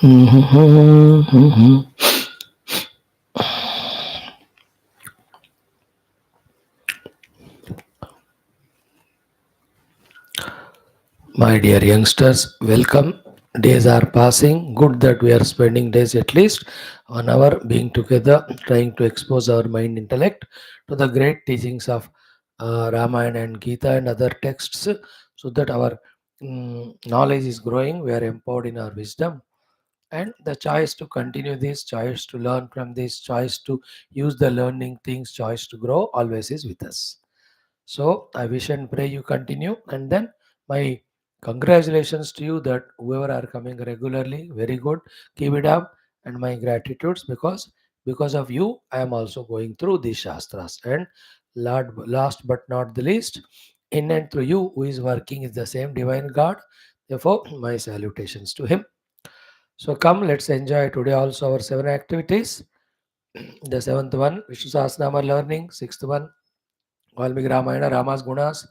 My dear youngsters, welcome. Days are passing. Good that we are spending days at least 1 hour being together, trying to expose our mind intellect to the great teachings of Ramayana and Geetha and other texts so that our knowledge is growing. We are empowered in our wisdom. And the choice to continue this, choice to learn from this, choice to use the learning things, choice to grow always is with us. So I wish and pray you continue. And then my congratulations to you that whoever are coming regularly, very good. Keep it up. And my gratitudes because of you, I am also going through these shastras. And last but not the least, in and through you, who is working is the same divine God. Therefore, my salutations to him. So come, let's enjoy today also our 7 activities. The seventh one, Vishnu Sahasranama learning. Sixth one, Valmiki Ramayana, Rama's Gunas.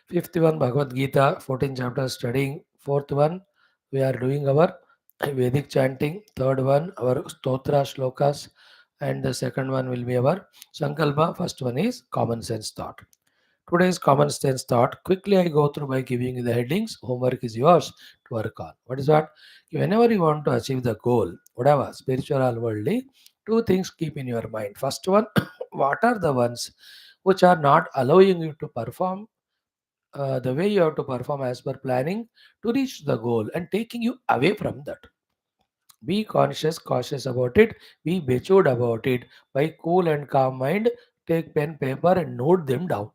Fifth one, Bhagavad Gita, 14 chapters studying. Fourth one, we are doing our Vedic chanting. Third one, our Stotra Shlokas. And the second one will be our Sankalpa. First one is common sense thought. Today's common sense thought. Quickly I go through by giving you the headings. Homework is yours to work on. What is what? Whenever you want to achieve the goal, whatever, spiritual or worldly, two things keep in your mind. First one, what are the ones which are not allowing you to perform the way you have to perform as per planning to reach the goal and taking you away from that. Be conscious, cautious about it. Be matured about it. By cool and calm mind, take pen, paper, and note them down.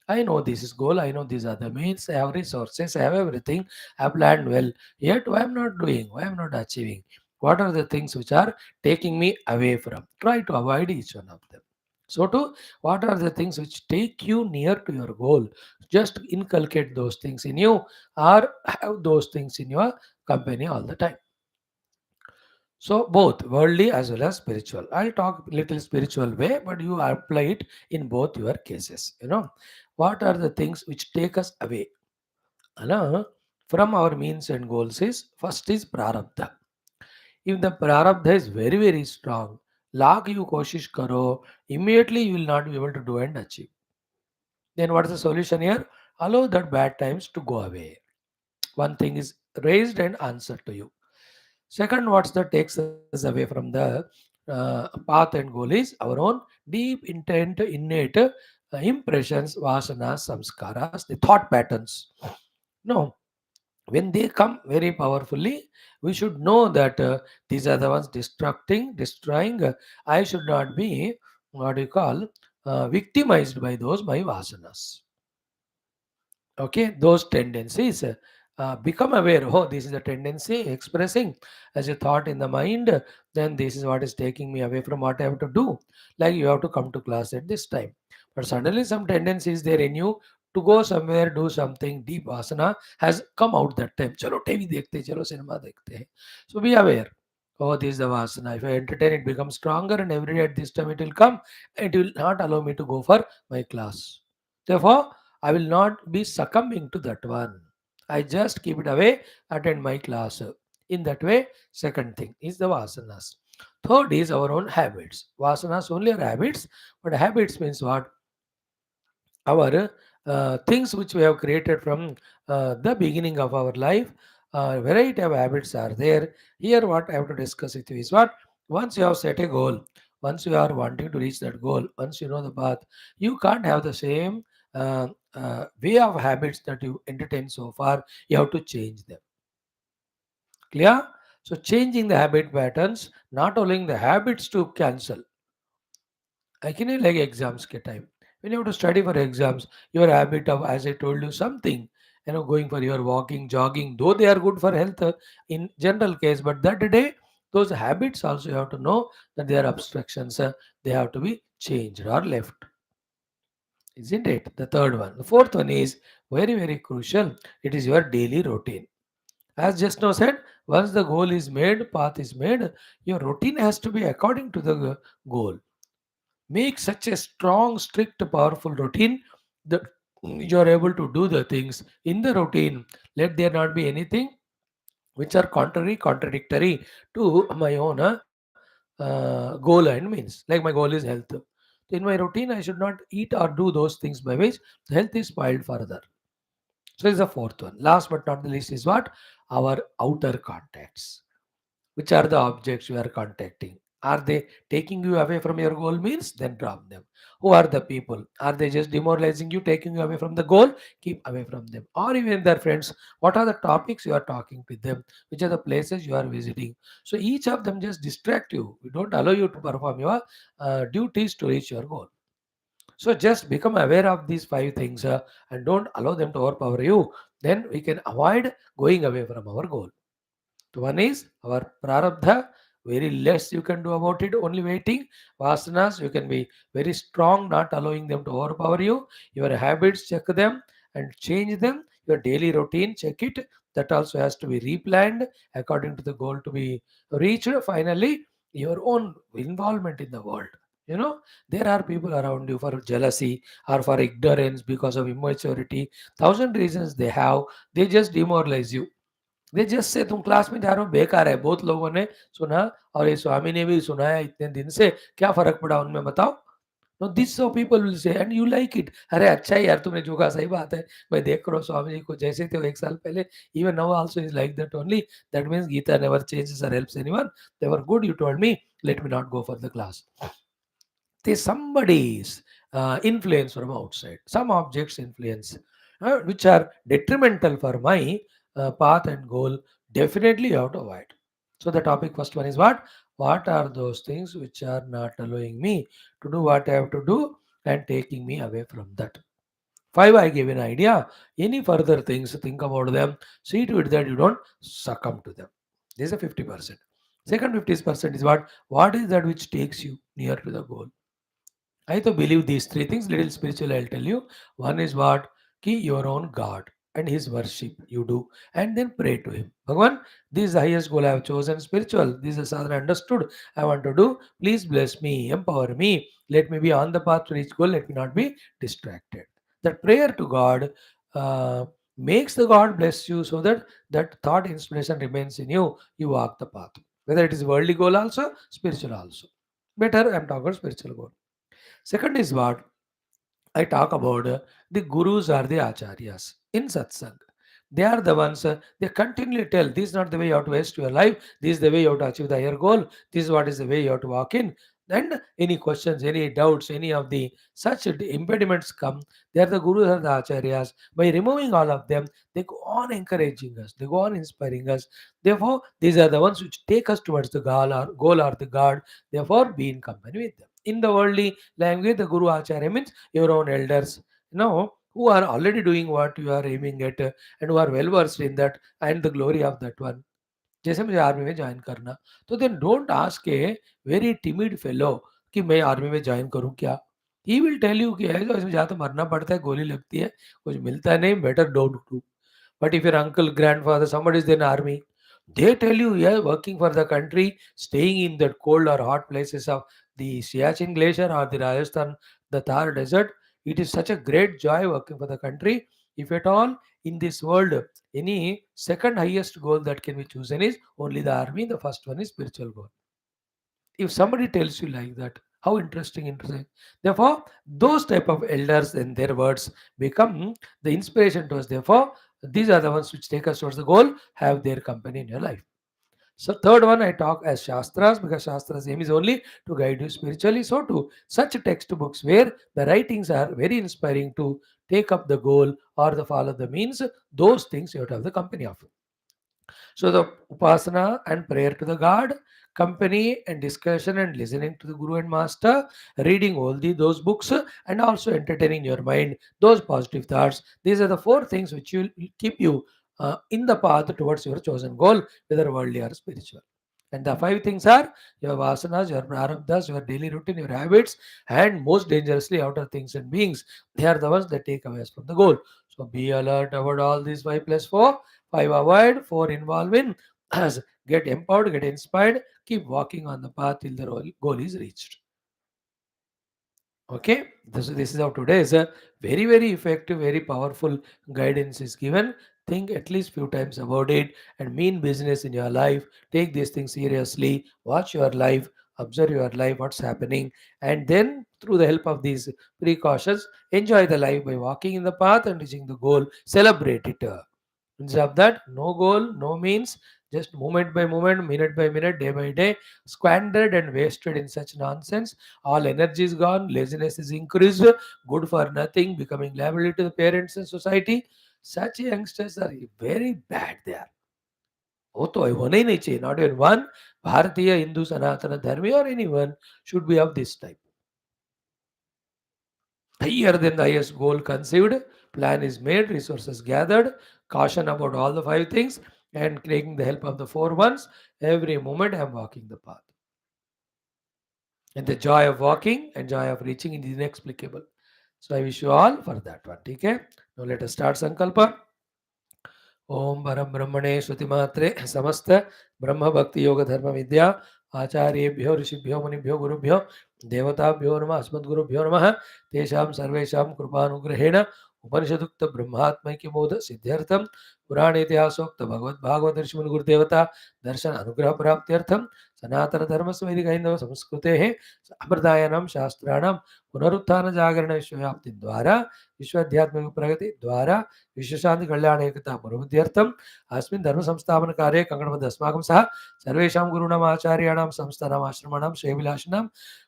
I know this is goal. I know these are the means. I have resources. I have everything. I have planned well. Yet, why I am not doing? Why I am not achieving? What are the things which are taking me away from? Try to avoid each one of them. So, too, what are the things which take you near to your goal? Just inculcate those things in you, or have those things in your company all the time. So both worldly as well as spiritual. I'll talk little spiritual way, but you apply it in both your cases. What are the things which take us away? Anna, from our means and goals is first is prarabdha. If the prarabdha is very very strong, lakh you koshish karo, immediately you will not be able to do and achieve. Then what is the solution here? Allow that bad times to go away. One thing is raised and answered to you. Second, what's that takes us away from the path and goal is our own deep intent, innate impressions, vasanas, samskaras, the thought patterns. No, when they come very powerfully, we should know that these are the ones destroying. I should not be, what do you call, victimized by those my vasanas. Okay, those tendencies, become aware. Oh, this is a tendency expressing as a thought in the mind. Then this is what is taking me away from what I have to do. Like you have to come to class at this time, but suddenly some tendency is there in you to go somewhere, do something. Deep asana has come out that time. Chalo TV dekhte, chalo cinema dekhte hain. So be aware. Oh, this is the vasana. If I entertain, it becomes stronger, and every day at this time it will come. It will not allow me to go for my class. Therefore, I will not be succumbing to that one. I just keep it away, attend my class. In that way, second thing is the vasanas. Third is our own habits. Vasanas only are habits, but habits means what? Our things which we have created from the beginning of our life. Variety of habits are there. Here, what I have to discuss with you is what? Once you have set a goal, once you are wanting to reach that goal, once you know the path, you can't have the same way of habits that you entertain so far. You have to change them. Clear? So, changing the habit patterns, not allowing the habits to cancel. I can like exams ke time. When you have to study for exams, your habit of, as I told you, something, going for your walking, jogging, though they are good for health in general case, but that day, those habits also you have to know that they are obstructions. They have to be changed or left. Isn't it? The third one. The fourth one is very, very crucial. It is your daily routine. As just now said, once the goal is made, path is made, your routine has to be according to the goal. Make such a strong, strict, powerful routine that you are able to do the things in the routine. Let there not be anything which are contradictory to my own goal and means. Like my goal is health. So in my routine, I should not eat or do those things by which the health is spoiled further. So this is the fourth one. Last but not the least is what? Our outer contacts. Which are the objects you are contacting? Are they taking you away from your goal means? Then drop them. Who are the people? Are they just demoralizing you, taking you away from the goal? Keep away from them. Or even their friends. What are the topics you are talking with them? Which are the places you are visiting? So each of them just distract you. We don't allow you to perform your duties to reach your goal. So just become aware of these five things and don't allow them to overpower you. Then we can avoid going away from our goal. So one is our prarabdha, very less you can do about it, only waiting. Vasanas, you can be very strong, not allowing them to overpower you. Your habits, check them and change them. Your daily routine, check it. That also has to be replanned according to the goal to be reached. Finally, your own involvement in the world. You know, there are people around you for jealousy or for ignorance because of immaturity. Thousand reasons they have. They just demoralize you. They just say तुम class में जा रहे हो बेकार है बहुत लोगों ने सुना और ये स्वामी ने भी सुना है इतने दिन से क्या फर्क पड़ा उनमें बताओ know this so people will say and you like it अरे अच्छा है यार तुमने जो कहा सही बात है मैं देख रहा हूँ स्वामी जी को जैसे थे वो एक साल पहले even now also is like that only that means Gita never changes और helps anyone they were good you told me let me not go for the class there's somebody's influence from outside. Some objects influence, which are detrimental for my path and goal. Definitely, you have to avoid. So the topic first one is what? What are those things which are not allowing me to do what I have to do and taking me away from that? Five, I gave an idea. Any further things, think about them. See to it that you don't succumb to them. This is a 50%. Second 50% is what? What is that which takes you near to the goal? I to believe these three things, little spiritual, I'll tell you. One is what? Ki your own God and his worship you do and then pray to him. Bhagavan, this is the highest goal I have chosen, spiritual. This is sadhana understood. I want to do. Please bless me, empower me. Let me be on the path to reach goal. Let me not be distracted. That prayer to God uh, makes the God bless you so that that thought inspiration remains in you. You walk the path. Whether it is worldly goal also, spiritual also. Better, I'm talking about spiritual goal. Second is what? I talk about the gurus or the acharyas in satsang. They are the ones, they continually tell this is not the way you have to waste your life, this is the way you have to achieve the higher goal, this is what is the way you have to walk in. And any questions, any doubts, any of the such impediments come, they are the gurus or the acharyas. By removing all of them, they go on encouraging us, they go on inspiring us. Therefore, these are the ones which take us towards the goal or the God. Therefore, be in company with them. In the worldly language, the guru acharya means your own elders, who are already doing what you are aiming at and who are well versed in that and the glory of that one. जैसे मुझे army में join करना तो then don't ask a very timid fellow कि मैं army में join करूं क्या ही विल टेल यू कि है जो इसमें ज़्यादा मरना पड़ता है गोली लगती है कुछ मिलता नहीं better don't do but if your uncle, grandfather, somebody is in army, they tell you, yeah, working for the country, staying in the cold or hot places of the Siachen Glacier or the Rajasthan, the Thar Desert, it is such a great joy working for the country. If at all in this world, any second highest goal that can be chosen is only the army. The first one is spiritual goal. If somebody tells you like that, how interesting. Therefore, those type of elders and their words become the inspiration to us. Therefore, these are the ones which take us towards the goal, have their company in your life. So third one I talk as Shastras because Shastras aim is only to guide you spiritually. So too, such textbooks where the writings are very inspiring to take up the goal or the follow the means, those things you have to have the company of. So the upasana and prayer to the God, company and discussion and listening to the Guru and Master, reading all those books, and also entertaining your mind, those positive thoughts. These are the four things which will keep you in the path towards your chosen goal, whether worldly or spiritual. And the five things are your vasanas, your prarabdhas, your daily routine, your habits, and most dangerously outer things and beings. They are the ones that take away us from the goal. So be alert about all these 5 plus 4. 5 avoid, 4 involve in. As get empowered, get inspired, keep walking on the path till the goal is reached. Okay, this is how today is a very, very effective, very powerful guidance is given. think at least few times about it and mean business in your life. Take these things seriously. Watch your life, observe your life, what's happening, and then through the help of these precautions, enjoy the life by walking in the path and reaching the goal. Celebrate it. Instead of that, no goal, no means, just moment by moment, minute by minute, day by day, squandered and wasted in such nonsense. All energy is gone, laziness is increased, good for nothing, becoming liability to the parents and society. Such youngsters are very bad there. वो तो होना ही नहीं चाहिए. Not even one Bharatiya Hindu Sanatana Dharmi or anyone should be of this type. Higher than the highest goal conceived, plan is made, resources gathered, caution about all the five things, and taking the help of the four ones. Every moment I am walking the path. And the joy of walking and joy of reaching is inexplicable. So I wish you all for that one. Okay? Now let us start Sankalpa. ओम परम ब्रह्मणे श्रुतिमात्रे समस्त ब्रह्म भक्ति योग धर्म विद्या आचार्येभ्यो ऋषिभ्यो मुनिभ्यो गुरुभ्यो देवताभ्यो नमः अस्मद्गुरुभ्यो नमः तेषां सर्वेषां कृपानुग्रहेण उपनिषदुक्त ब्रह्मात्मैक्य बोध सिद्ध्यर्थम पुराण इतिहासोक्त भगवत भागवत ऋषि मुनि गुरुदेवता दर्शन अनुग्रह प्राप्त्यर्थम सनातन धर्म वैदिक हैंदव संस्कृतेः संप्रदायानां शास्त्राणां पुनरुत्थान जागरण विश्वव्याप्ति द्वारा विश्वाध्यात्मिक प्रगति द्वारा विश्वशांति कल्याण एकता पुनरुद्ध्यर्थम अस्मिन् धर्म संस्थापन कार्ये कंकणबद्ध अस्माकं सह सर्वेषां गुरूणाम् आचार्याणां संस्थानाम् आश्रमाणां श्रेयभिलाषिणां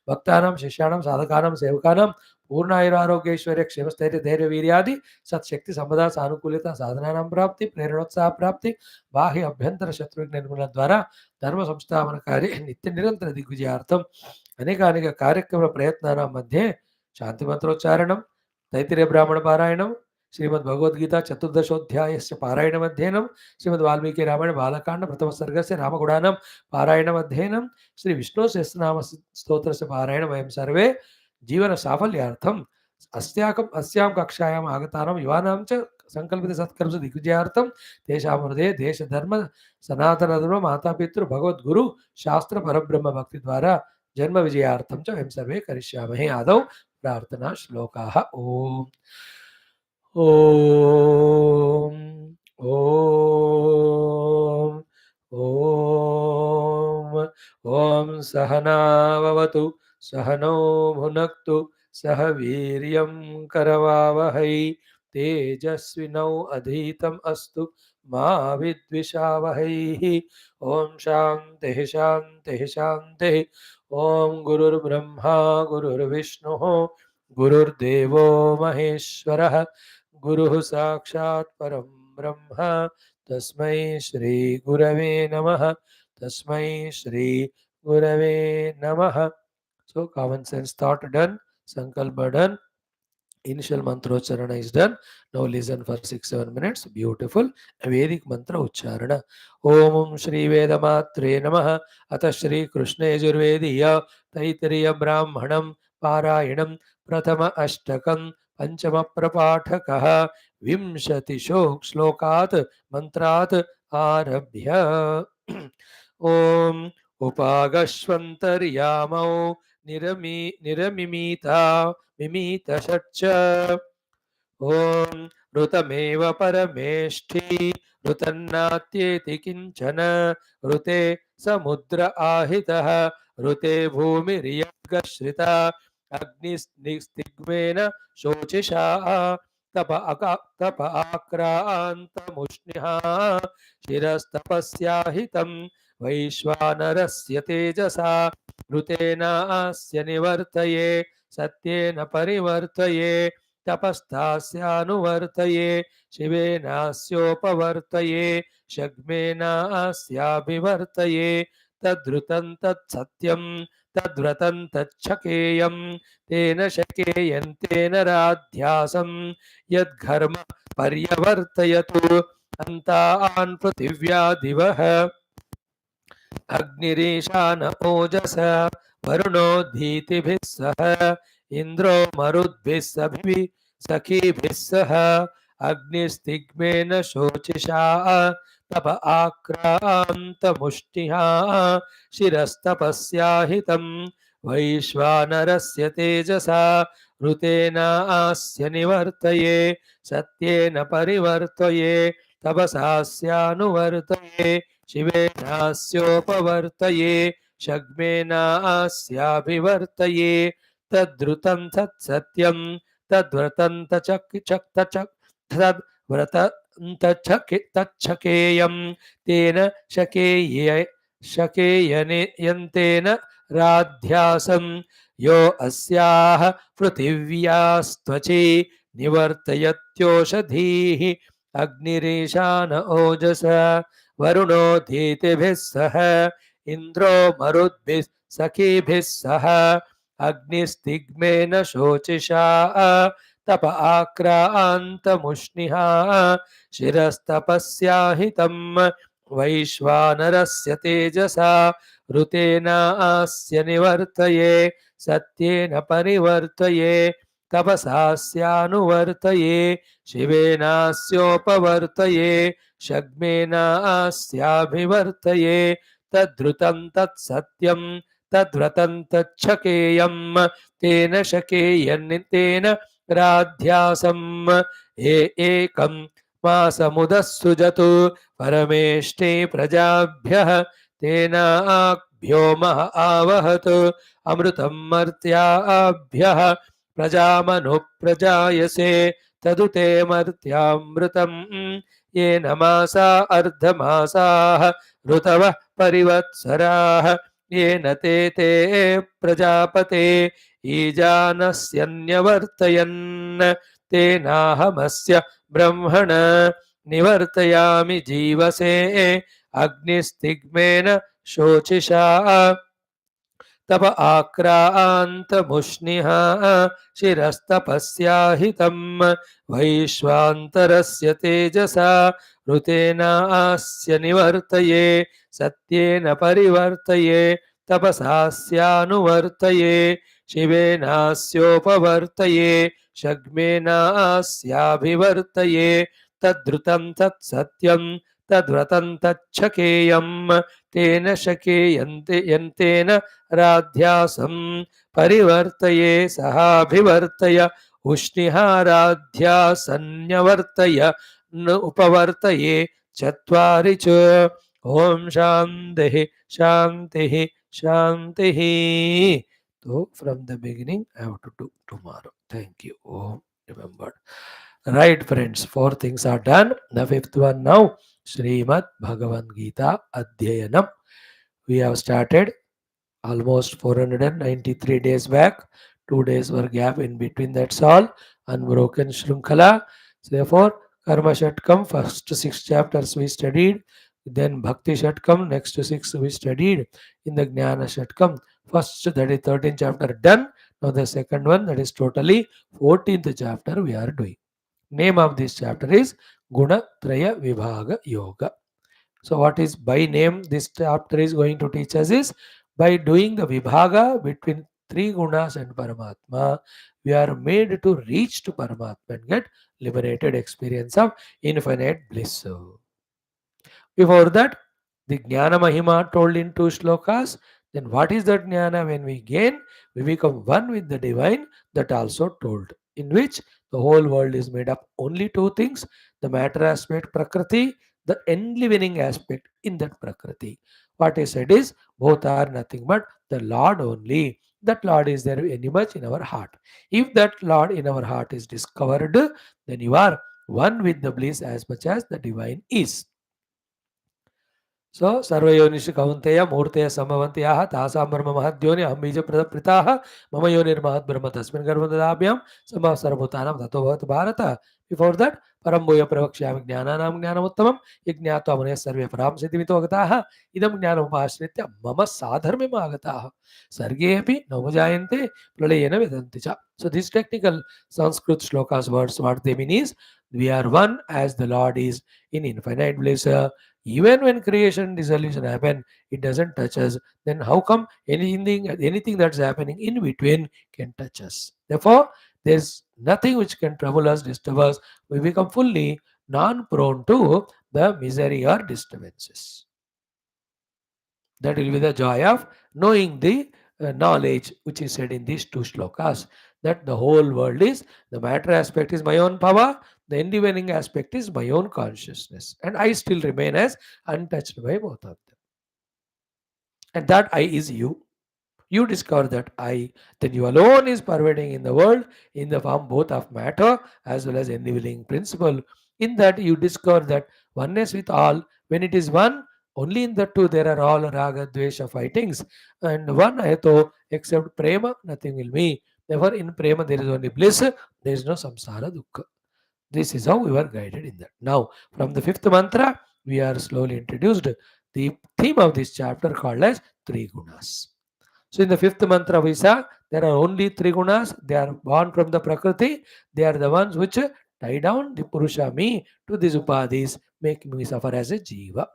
भक्तानां शिष्याणां साधकानां सेवकानां पूर्णायुरारोग्यैश्वर्य क्षेमस्थैर्य धैर्य वीर्यादि सत्शक्ति संपदा सानुकूलता साधनानां प्राप्ति प्रेरणोत्साह प्राप्ति बाह्य अभ्यंतर शत्रु निर्मूलन द्वारा धर्म संस्थापन कार्ये नित्य निरंतर दिग्विजयार्थम अनेकानेक कार्यक्रम प्रयत्नानां मध्ये शांति मंत्रोच्चारणं तैत्तिरीय ब्राह्मण पारायणं श्रीमद् भगवद गीता चतुर्दशोध्यायस्य पारायणमध्ययनं श्रीमद् वाल्मीकि रामायण बालकांड प्रथम सर्गस्य रामगुणानां पारायणमध्ययनं श्री विष्णु सहस्रनाम स्तोत्रस्य पारायणं वयं सर्वे जीवन साफल्यार्थम अस्यां कक्षायाम् आगतानां युवानां च संकल्पित सत्कर्मसु दिग्विजयार्थं तेषां हृदये देश धर्म सनातन धर्म माता पितृ भगवद् गुरु शास्त्र परब्रह्म भक्ति द्वारा जन्म विजयार्थं च वयं सर्वे करिष्यामहे. आदौ प्रार्थना श्लोकाः. ओम ओम ओम ओम ओम सहनाववतु सहनौ भुनक्तु सह वीर्यं करवावहै तेजस्विनौ अधीतम् अस्तु मा विद्विषावहै. ओम शान्तिः शान्तिः शान्तिः. ओम गुरुर्ब्रह्मा गुरुर्विष्णुः गुरुर्देवो महेश्वरः गुरुः साक्षात् परं ब्रह्म तस्मै श्री गुरवे नमः. तस्मै श्री गुरवे नमः. So common sense thought done, sankalpa done, initial mantrocharana is done. Now listen for 6-7 minutes. Beautiful Vedic mantra ucharana. Om Shri Vedamatre Namah. Atha Shri Krishna Yajurvediya Taittiriya Brahmanam Parayanam Prathama Ashtakam Panchama Prapathakah Vimshati Shlokat Mantrat Arabhya. Om Upagashvantaryamau निरमिमीता मिमीत षट्च. ओम ऋतमेव परमेष्ठी ऋतन्नात्येति किंचन ऋते समुद्र आहितः ऋते भूमिरियद्गश्रिता अग्निस्तिग्मेन शोचिषा तप आक्रान्तमुष्णिः शिरस्तपस्याहितं वैश्वानरस्य तेजसा ऋतेनास्य निवर्तये सत्येन परिवर्तये तपस्तास्यानुवर्तये शिवेनास्योपवर्तये शग्मेनास्याभिवर्तये तद्रुतं तत्सत्यं तद्व्रतं तच्छकेयं तेन शकेयन्तेन राध्यासं यद्घर्म पर्यवर्तयतु अन्तान् पृथिव्या दिवः अग्निरीशान ओजस वरुणो धीतिभिः सह इंद्रो मरुद्भिः सखीभिः सह अग्निस्तिग्मेन शोचिषा तप आक्रान्तमुष्टिः शिरस्तपस्याहितं वैश्वानरस्य तेजसा ऋतेनास्य निवर्तये सत्येन परिवर्तये तपसास्यानुवर्तये शिवेनास्योपवर्तये शग्मेनास्याभिवर्तये तद्रुतं तत्सत्यं तद्व्रतं तच्छकेयं तेन शकेयन्तेन राध्यासं यो अस्याः पृथिव्यास्त्वचि निवर्तयत्योषधीः अग्निरीशान ओजस वरुणो धीतिभिः सह इन्द्रो मरुद्भिः सखीभिः सह अग्निस्तिग्मेन शोचिषा तप आक्रान्तमुष्णिः शिरस्तपस्याहितं वैश्वानरस्य तेजसा ऋतेनास्य निवर्तये सत्येन परिवर्तये तपसास्यानुवर्तये शिवेनास्योपवर्तये शग्मेनास्याभिवर्तये तद्धृतं तत्सत्यं तद्व्रतं तच्छकेयं तेन शकेयन्तेन राध्यासम् एकं मासमुदःसृजतु परमेष्टे प्रजाभ्यः तेनाभ्यो मह आवहतु अमृतं मर्त्याभ्यः प्रजामनुप्रजायसे तदुते मर्त्यामृतं येन मासा अर्धमासाः ऋतवः परिवत्सराः येन ते प्रजापते ईजानस्यन्यवर्तयन् तेनाहमस्य ब्रह्मण निवर्तयामि जीवसे अग्निस्तिग्मेन शोचिषा तप आक्रान्तमुष्णिः शिरस्तपस्याहितं वैश्वान्तरस्य तेजसा ऋतेनास्य निवर्तये सत्येन परिवर्तये तपसास्यानुवर्तये शिवेनास्योपवर्तये शग्मेनास्याभिवर्तये तद्धृतं तत्सत्यं तद्व्रतं तच्छकेयं तेन शकेयन्तेन राध्यासं परिवर्तये सहाभिवर्तय उष्णिहाराध्यासन्यवर्तय न उपवर्तये चत्वारि च ओम शांति शांति शांति. So from the beginning I have to do tomorrow. Thank you. Om remembered. Right friends, four things are done. The fifth one now, Srimad Bhagavad Gita Adhyayanam. We have started almost 493 days back. 2 days were gap in between, that's all. Unbroken Shrunkhala. Therefore, Karma Shatkam, first 6 chapters we studied. Then Bhakti Shatkam, next 6 we studied. In the Jnana Shatkam, first, that is 13th chapter done. Now the second one, that is totally 14th chapter we are doing. Name of this chapter is Guna Traya Vibhaga Yoga. So what is by name this chapter is going to teach us is, by doing the vibhaga between three gunas and Paramatma, we are made to reach to Paramatma and get liberated experience of infinite bliss. Before that, the Jnana Mahima told in 2 shlokas. Then what is that Jnana? When we gain, we become one with the divine, that also told. In which the whole world is made up only two things: the matter aspect Prakriti, the enlivening aspect in that Prakriti. What I said is, both are nothing but the Lord only. That Lord is there very much in our heart. If that Lord in our heart is discovered, then you are one with the bliss as much as the divine is. So, Sarvayonishu Kaunteya Murteya Samavantyaha Tasam Brahma Mahadyoni Ambija Pritaha Mama Yonir Mahat Brahma Tasmin Garbhadabhyam Sama Sarabhutanam Tato Bhavat Bharata. Before that, Paramboya Pravakshami Jnananam Jnanamuttamam Yajnata Amane Sarve Param Siddhimito Agataha Idam Jnanam Pasritya Mama Sadharme Agataha Sargepi Namajayante Pralayena Vedanticha. So, these technical Sanskrit shlokas words, what they mean is, we are one as the Lord is in infinite bliss. Even when creation and dissolution happen, it doesn't touch us. Then how come anything that's happening in between can touch us? Therefore, there's nothing which can trouble us, disturb us. We become fully non-prone to the misery or disturbances. That will be the joy of knowing the knowledge which is said in these 2 shlokas, that the whole world is, the matter aspect is my own power, The indwelling aspect is my own consciousness, and I still remain as untouched by both of them. And that I is you. You discover that I, then you alone is pervading in the world in the form both of matter as well as indwelling principle. In that you discover that oneness with all, when it is one, only in the two there are all raga, dvesha fightings, and one ayatho except prema, nothing will be. Therefore, in prema there is only bliss, there is no samsara dukkha. This is how we were guided in that. Now, from the fifth mantra, we are slowly introduced the theme of this chapter called as three gunas. So in the fifth mantra we saw there are only three gunas. They are born from the Prakriti. They are the ones which tie down the Purusha me to these upadhis, make me suffer as a jiva.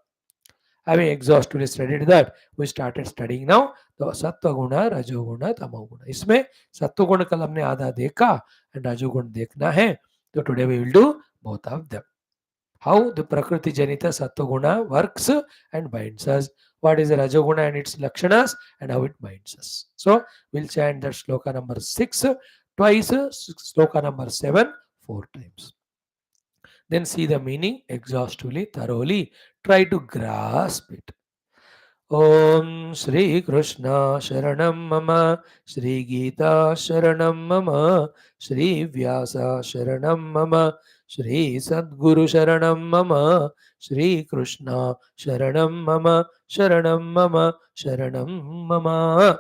Having exhaustively studied that, we started studying now the Sattva Guna, Rajoguna, Tamoguna. इसमें सत्व गुण कल हमने आधा देखा and रजोगुण देखना है. So today we will do both of them. How the Prakriti Janita Sattva works and binds us. What is the Rajoguna and its Lakshanas and how it binds us. So we'll chant that Shloka number 6 twice, Shloka number 7 4 times. Then see the meaning exhaustively, thoroughly. Try to grasp it. Om Shri Krishna Sharanam Mama Shri Geetha Sharanam Mama Shri Vyasa Sharanam Mama Shri Sadguru Sharanam Mama Shri Krishna Sharanam Mama Sharanam Mama Sharanam Mama.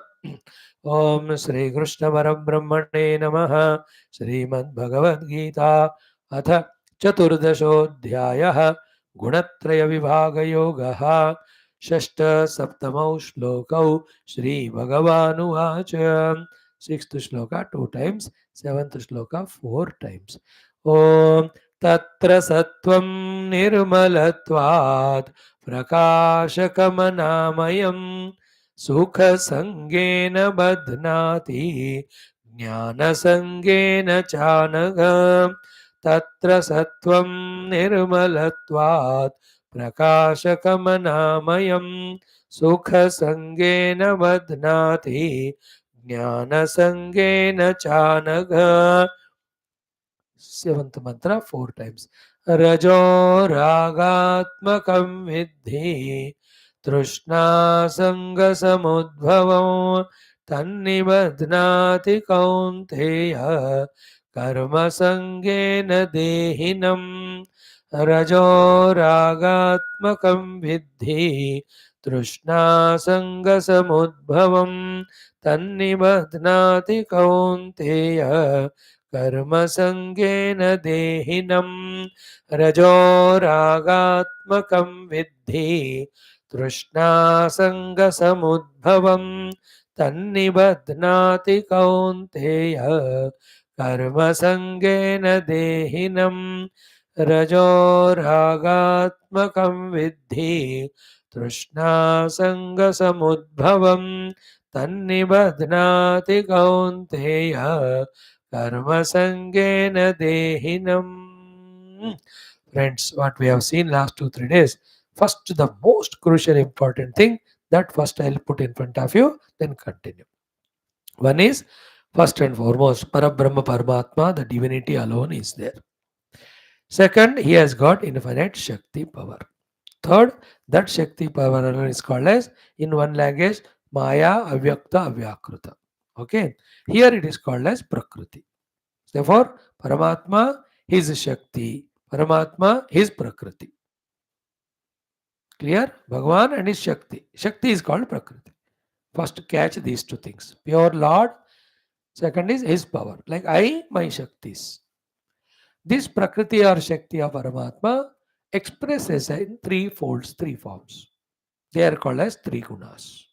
Om Shri Krishna Parabrahmane Namaha Srimad Bhagavad Gita Atha Chaturdashodhyayah Gunatraya Vibhaga Yogaha षष्ठ सप्तमौ श्लोकौ Shri भगवानुवाच sixth श्लोक 2 times, seventh श्लोक 4 times. ओम तत्र सत्वं निर्मलत्वात् प्रकाशकमनामयम् सुखसंगेन बध्नाति ज्ञानसंगेन चानघ. तत्र सत्वं निर्मलत्वात् प्रकाशकमनामयं सुखसंगेन बध्नाति ज्ञानसंगेन चानघ. Seventh mantra 4 times. रजो रागात्मकं विद्धि तृष्णा संगसमुद्भवं तन्निबध्नाति कौन्तेय कर्मसंगेन देहिनम्. रजो रागात्मकं विद्धि तृष्णा संगसमुद्भवं तन्निबध्नाति कौन्तेय कर्मसंगेन देहिनम्. रजो रागात्मकं विद्धि तृष्णा संगसमुद्भवं तन्निबध्नाति कौन्तेय कर्मसंगेन देहिनम्. रजो रागात्मकं विद्धि तृष्णा संगसमुद्भवं तन्निबध्नाति कौन्तेय कर्मसंगेन देहिनम्. Friends, what we have seen last 2-3 days, first the most crucial important thing, that first I'll put in front of you, then continue. One is, first and foremost, Parabrahma Paramatma, the divinity alone is there. Second, he has got infinite Shakti power. Third, that Shakti power alone is called as, in one language, Maya Avyakta Avyakruta. Okay, here it is called as Prakriti. Therefore, Paramatma, his Shakti. Paramatma, his Prakriti. Clear? Bhagavan and his Shakti. Shakti is called Prakriti. First, catch these two things. Pure Lord. Second is his power. Like I, my Shaktis. This Prakriti or Shakti of Paramatma expresses in three folds, three forms. They are called as three gunas.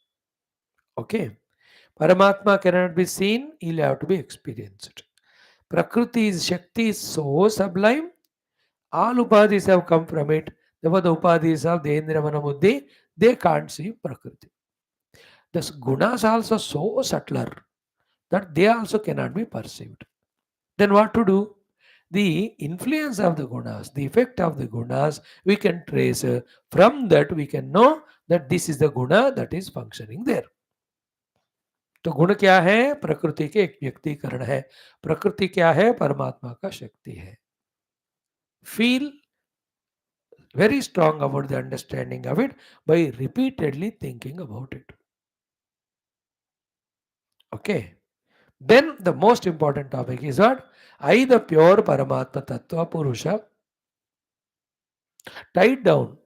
Okay. Paramatma cannot be seen, he'll have to be experienced. Prakriti's Shakti is so sublime, all upadhis have come from it. Therefore, the upadhis of the Indra Mana Buddhi, they can't see Prakriti. The gunas also so subtler that they also cannot be perceived. Then what to do? The influence of the gunas, the effect of the gunas, we can trace. From that, we can know that this is the guna that is functioning there. तो गुण क्या है? प्रकृति के एक व्यक्तिकरण है. प्रकृति क्या है? परमात्मा का शक्ति है. feel very strong about the understanding of it by repeatedly thinking about it. Okay. Then the most important topic is what? I, the pure Paramatma Tattva Purusha, tied down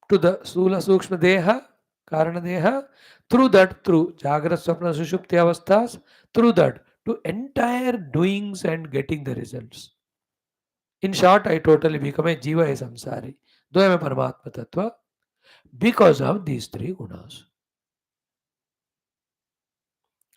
to the Sula Sukshma Deha, Karana Deha, through Jagra Swapna Sushupti Avasthas, through that to entire doings and getting the results. In short, I totally become a Jiva a Samsari, though I am a Paramatma Tattva, because of these three gunas.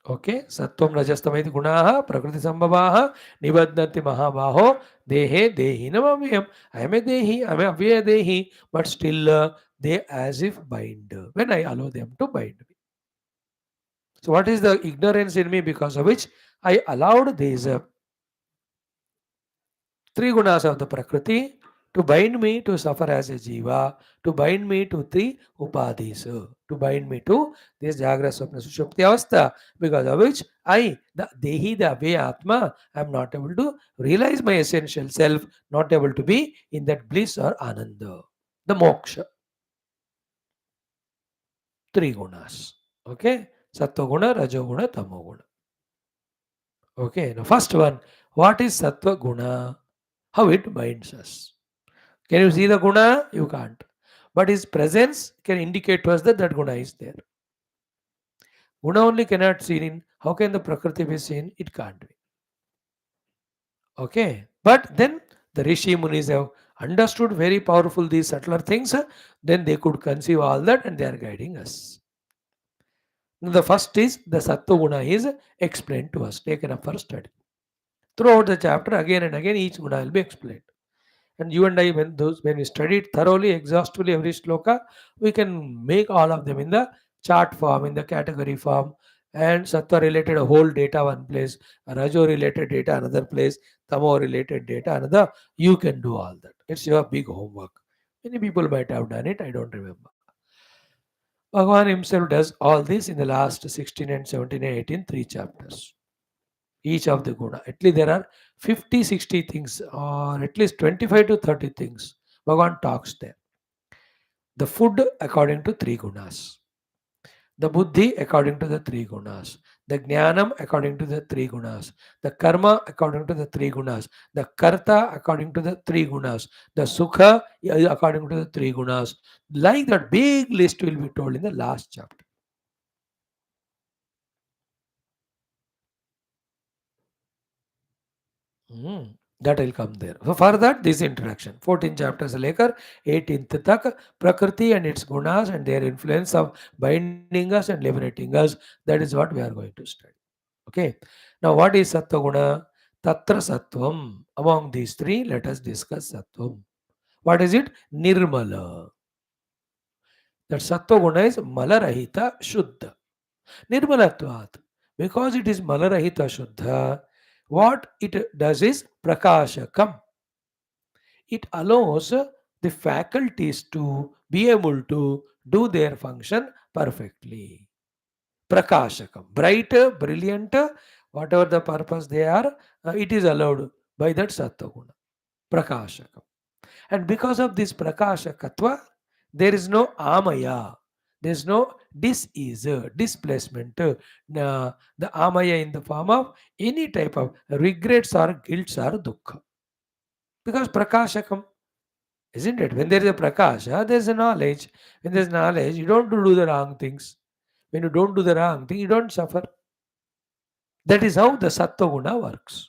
Okay, Sattvam Rajastamaiti Gunaha, Prakriti Sambhavaha, Nibadnati Mahabaho, Dehe, Dehi Namamyam. I am a Dehi, I am a Avya Dehi, but still they as if bind when I allow them to bind me. So, what is the ignorance in me because of which I allowed these three gunas of the Prakriti to bind me to suffer as a jiva, to bind me to three upadhis, to bind me to this Jagra Swapna Sushupti Avastha, because of which I, the Dehi, the Abhaya Atma, I am not able to realize my essential self, not able to be in that bliss or ananda, the moksha. Three gunas. Okay? Sattva guna, Rajoguna, Tamoguna. Okay, now first one, what is Sattva guna? How it binds us. Can you see the guna? You can't. But his presence can indicate to us that that guna is there. Guna only cannot seen in. How can the Prakriti be seen? It can't be. Okay. But then the Rishi Munis have understood very powerful these subtler things. Then they could conceive all that and they are guiding us. Now the first is the Sattva guna is explained to us, taken up for study. Throughout the chapter, again and again, each guna will be explained. And you and I, when we studied thoroughly, exhaustively every sloka, we can make all of them in the chart form, in the category form, and sattva related a whole data one place, rajo related data another place, tamo related data another. You can do all that. It's your big homework. Many people might have done it. I don't remember. Bhagavan himself does all this in the last 16 and 17 and 18, three chapters. Each of the guna. At least there are 50, 60 things, or at least 25 to 30 things. Bhagavan talks there. The food according to three gunas. The buddhi according to the three gunas. The jnanam according to the three gunas. The karma according to the three gunas. The karta according to the three gunas. The sukha according to the three gunas. Like that big list will be told in the last chapter. That will come there. So for that, this introduction. 14 chapters से लेकर 18th तक प्रकृति and its gunas and their influence of binding us and liberating us. That is what we are going to study. Okay. Now what is sattva guna? Tatra sattvam. Among these three, let us discuss sattvam. What is it? Nirmala. That sattva guna is malarahita shuddha. Nirmalatvat. Because it is malarahita shuddha, what it does is prakashakam. It allows the faculties to be able to do their function perfectly. Prakashakam. Bright, brilliant, whatever the purpose they are, it is allowed by that Sattva-guna. Prakashakam. And because of this Prakashakatva, there is no Amaya. There is no dis-ease, displacement. The Amaya in the form of any type of regrets or guilts or dukkha. Because Prakashakam, isn't it? When there is a prakasha, there is a knowledge. When there is knowledge, you don't do the wrong things. When you don't do the wrong thing, you don't suffer. That is how the sattva guna works.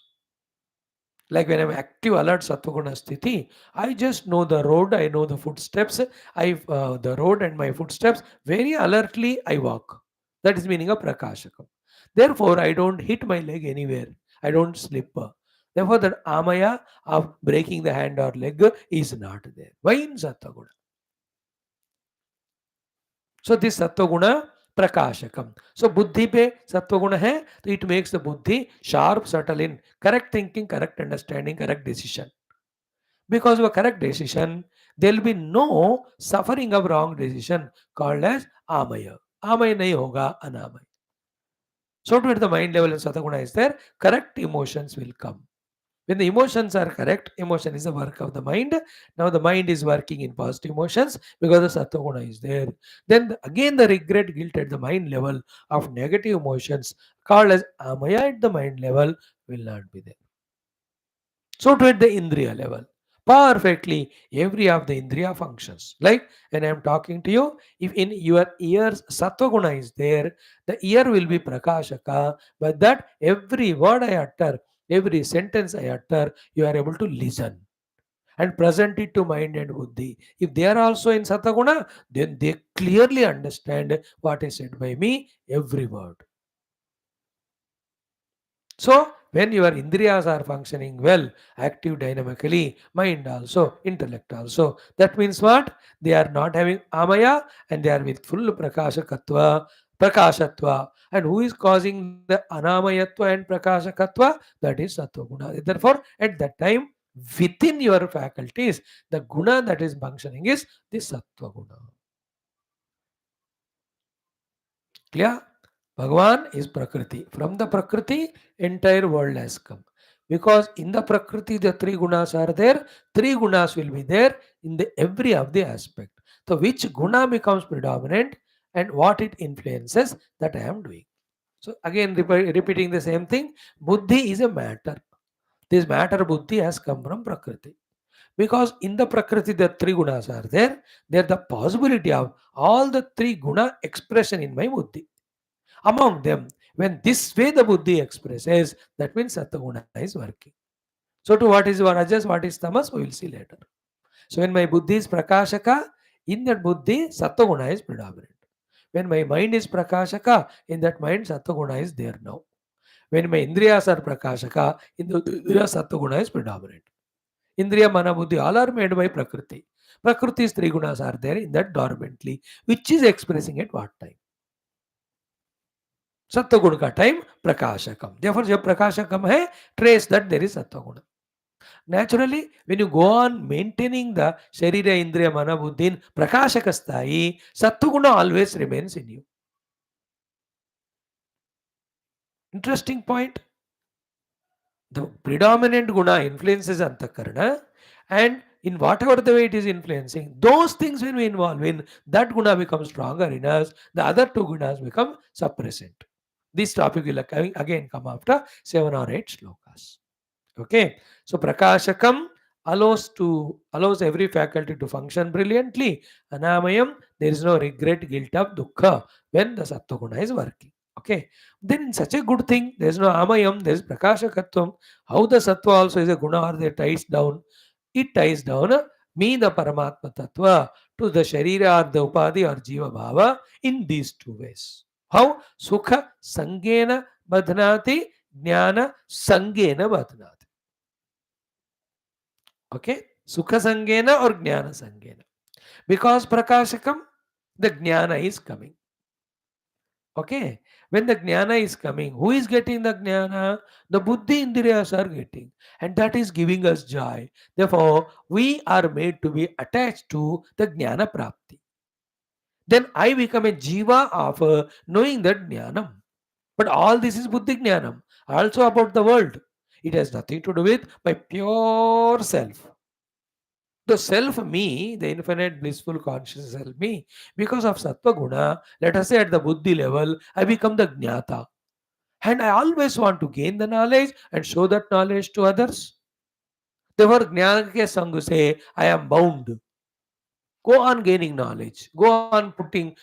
Like when I'm active, alert sattva guna sthiti, I just know the road, I know the footsteps, the road and my footsteps, very alertly I walk. That is meaning of prakashakam. Therefore, I don't hit my leg anywhere. I don't slip. Therefore, that amaya of breaking the hand or leg is not there. Why in sattva guna? So this sattva guna prakashakam. So buddhi pe sattva guna hai, so it makes the buddhi sharp, subtle in correct thinking, correct understanding, correct decision. Because of a correct decision, there will be no suffering of wrong decision called as amaya. Amaya nahi hoga, anamaya. So to the mind level and sattva guna is there, correct emotions will come. When the emotions are correct, emotion is the work of the mind. Now the mind is working in positive emotions because the sattva guna is there. Then again the regret, guilt at the mind level of negative emotions called as amaya at the mind level will not be there. So to at the indriya level, perfectly every of the indriya functions. Like when I am talking to you, if in your ears sattva guna is there, the ear will be prakashaka. But that every word I utter, every sentence I utter, you are able to listen and present it to mind and buddhi. If they are also in sattva guna, then they clearly understand what is said by me, every word. So, when your indriyas are functioning well, active dynamically, mind also, intellect also, that means what? They are not having amaya and they are with full prakashakatva, prakashatva. And who is causing the anamayatva and prakashakatva? That is sattva. Therefore, at that time, within your faculties, the guna that is functioning is the sattva guna. Clear? Bhagavan is Prakriti. From the Prakriti, entire world has come. Because in the Prakriti, the three gunas are there. Three gunas will be there in the every of the aspect. So which guna becomes predominant and what it influences, that I am doing. So again, repeating the same thing. Buddhi is a matter. This matter buddhi has come from Prakriti. Because in the Prakriti, the three gunas are there. There the possibility of all the three guna expression in my buddhi. Among them, when this way the buddhi expresses, that means sattva is working. So to what is rajas, what is tamas, we will see later. So when my buddhi is prakashaka, in that buddhi sattva is predominant. When my mind is prakashaka, in that mind sattva is there now. When my indriyas are prakashaka, in the indriya sattva is predominant. Indriya, mana, buddhi all are made by prakriti. Prakriti's three gunas are there in that dormantly, which is expressing at what time? सत्वगुण का time प्रकाशकम. Therefore, जब प्रकाशकम है, trace that there is सत्वगुण. Naturally, when you go on maintaining the Sharira, Indriya, Mana, Buddhi in Prakashaka Sthai, Sattva always remains in you. Interesting point. The predominant guna influences Antakarana, and in whatever the way it is influencing, those things when we involve in, that guna becomes stronger in us, the other two gunas become suppressant. This topic will again come after 7 or 8 slokas. Okay, so Prakashakam allows every faculty to function brilliantly. Anamayam, there is no regret, guilt of dukkha when the Sattva guna is working. Okay, then in such a good thing, there is no Amayam, there is Prakashakatvam. How the Sattva also is a guna or they ties down? It ties down me, the Paramatma Tattva, to the Sharira or the Upadhi or Jiva Bhava in these two ways. How? Sukha Sangena Badhanati, Jnana Sangena Badhanati. Okay, Sukha Sangena or Jnana Sangena. Because Prakashakam, the Jnana is coming. Okay, when the Jnana is coming, who is getting the Jnana? The Buddhi Indriyas are getting, and that is giving us joy. Therefore, we are made to be attached to the Jnana Prapti. Then I become a Jiva of knowing that Jnanam. But all this is Buddhi Jnanam, also about the world. It has nothing to do with my pure self. The self me, the infinite blissful conscious self me, because of Sattva Guna, let us say at the Buddhi level, I become the Jnata. And I always want to gain the knowledge and show that knowledge to others. Therefore, Jnana ke Sang say, I am bound. Go on gaining knowledge. Go on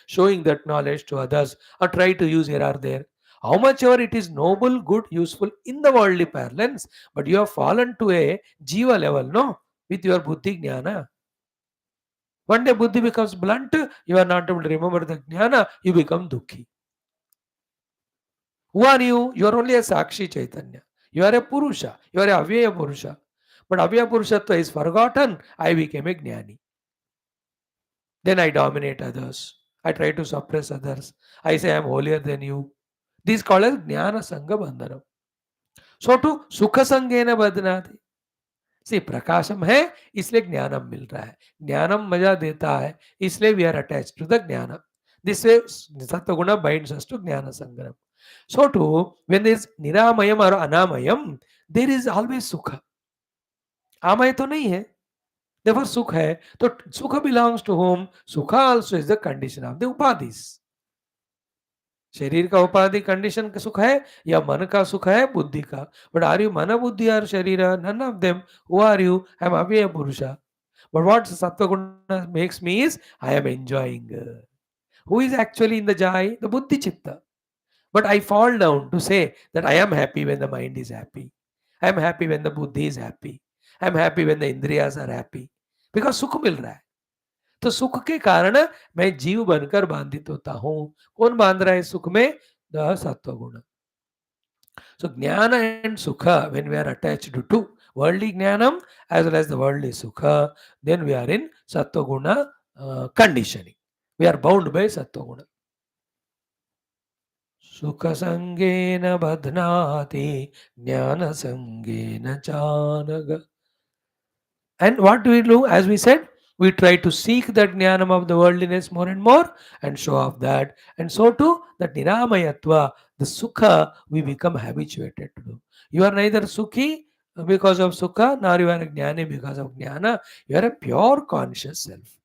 showing that knowledge to others or try to use here or there. How much ever it is noble, good, useful in the worldly parlance, but you have fallen to a Jiva level, no? With your Buddhi Jnana. One day Buddhi becomes blunt, you are not able to remember the Jnana, you become Dukhi. Who are you? You are only a Sakshi Chaitanya. You are a Purusha. You are a Avyaya Purusha. But Avyaya Purushatva is forgotten, I became a Jnani. Then I dominate others. I try to suppress others. I say I am holier than you. This is called as Jnana Sangha Bandhanam. So to Sukha Sangena Badhanati. सी प्रकाशम है इसलिए ज्ञानम मिल रहा है. ज्ञानम मजा देता है इसलिए we are attached to the gyan. This way sattvaguna binds us to ज्ञान संग्रह. So too, when there is niramayam or anamayam, there is always sukha. आमय तो नहीं है, therefore सुख है, तो सुख belongs to whom? Sukha also is the condition of the upadhis. शरीर का उपाधि कंडीशन का सुख है या मन का सुख है, बुद्धि का. बट आर यू मन, बुद्धि और शरीर? None of them. Who are you? I am avyaya purusha. But what sattva guna makes me is I am enjoying. Who is actually in the jai? The buddhi chitta. But I fall down to say that I am happy when the mind is happy. I am happy when the buddhi is happy. I am happy when the indriyas are happy. Because sukh मिल रहा है. तो सुख के कारण मैं जीव बनकर बांधित होता हूं. कौन बांध रहा है सुख में? द सत्व गुण. So jnana and sukha, when we are attached to worldly jnanam as well as the worldly sukha, then we are in sattva guna conditioning. We are bound by sattva guna. Sukha sangena badhnati jnana sangena chanaga. And what do we do? As we said, we try to seek that jnanam of the worldliness more and more and show off that. And so too, that niramayatva, the sukha, we become habituated to do. You are neither sukhi because of sukha, nor you are a jnani because of jnana. You are a pure conscious self.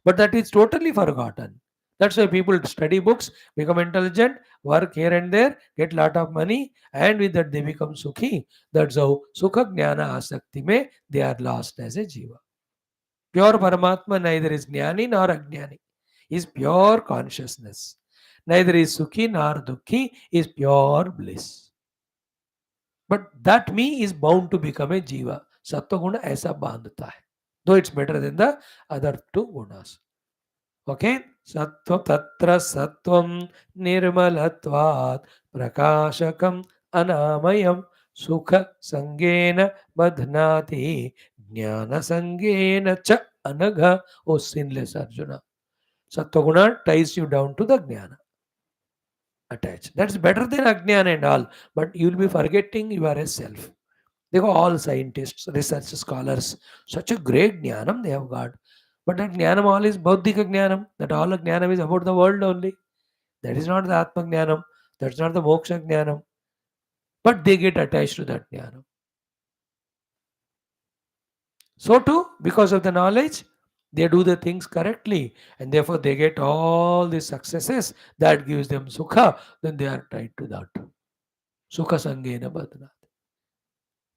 But that is totally forgotten. That's why people study books, become intelligent, work here and there, get lot of money, and with that they become sukhi. That's how sukha jnana asakti mein they are lost as a jiva. Pure Paramatma neither is jnani nor ajnani, is pure consciousness. Neither is sukhi nor dukhi, is pure bliss. But that me is bound to become a jiva. Sattva guna aisa bandhta hai. Though it's better than the other two gunas. Okay? Sattva tatra sattvam nirmalatvat prakashakam anamayam sukha sangena badhnati jnana sangena cha anagha. O sinless Arjuna. Sattva guna ties you down to the jnana. Attached. That's better than ajnana and all. But you'll be forgetting you are a self. They go all scientists, research scholars, such a great jnanam they have got. But that jnanam all is bauddhika jnanam. That all jnanam is about the world only. That is not the atma jnanam. That's not the moksha jnanam. But they get attached to that jnanam. So too, because of the knowledge, they do the things correctly. And therefore they get all the successes that gives them sukha. Then they are tied to that. Sukha sangena badna.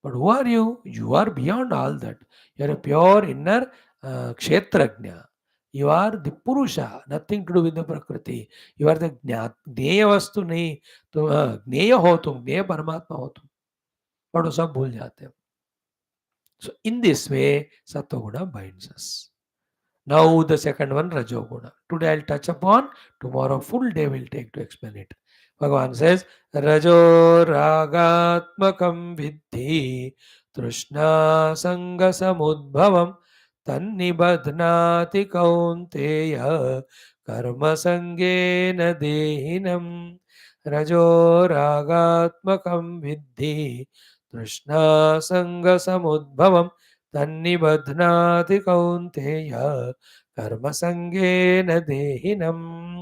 But who are you? You are beyond all that. You are a pure inner kshetrajna. You are the Purusha, nothing to do with the Prakriti. You are the ज्ञेय वस्तु नहीं तो ज्ञेय हो तुम, ज्ञेय परमात्मा हो तुम, और वो सब भूल जाते हो. So in this way, Sattva binds us. Now the second one, Rajoguna. Today I'll touch upon, tomorrow full day will take to explain it. Bhagavan says, Rajo ragatmakam vidhi trishna sanga samudbhavam tannibadhnati kaunteya karma sangena dehinam. Rajo ragatmakam vidhi trishna sanga samudbhavam तन्निबध्नाति कौन्तेय कर्म संगेन देहिनम.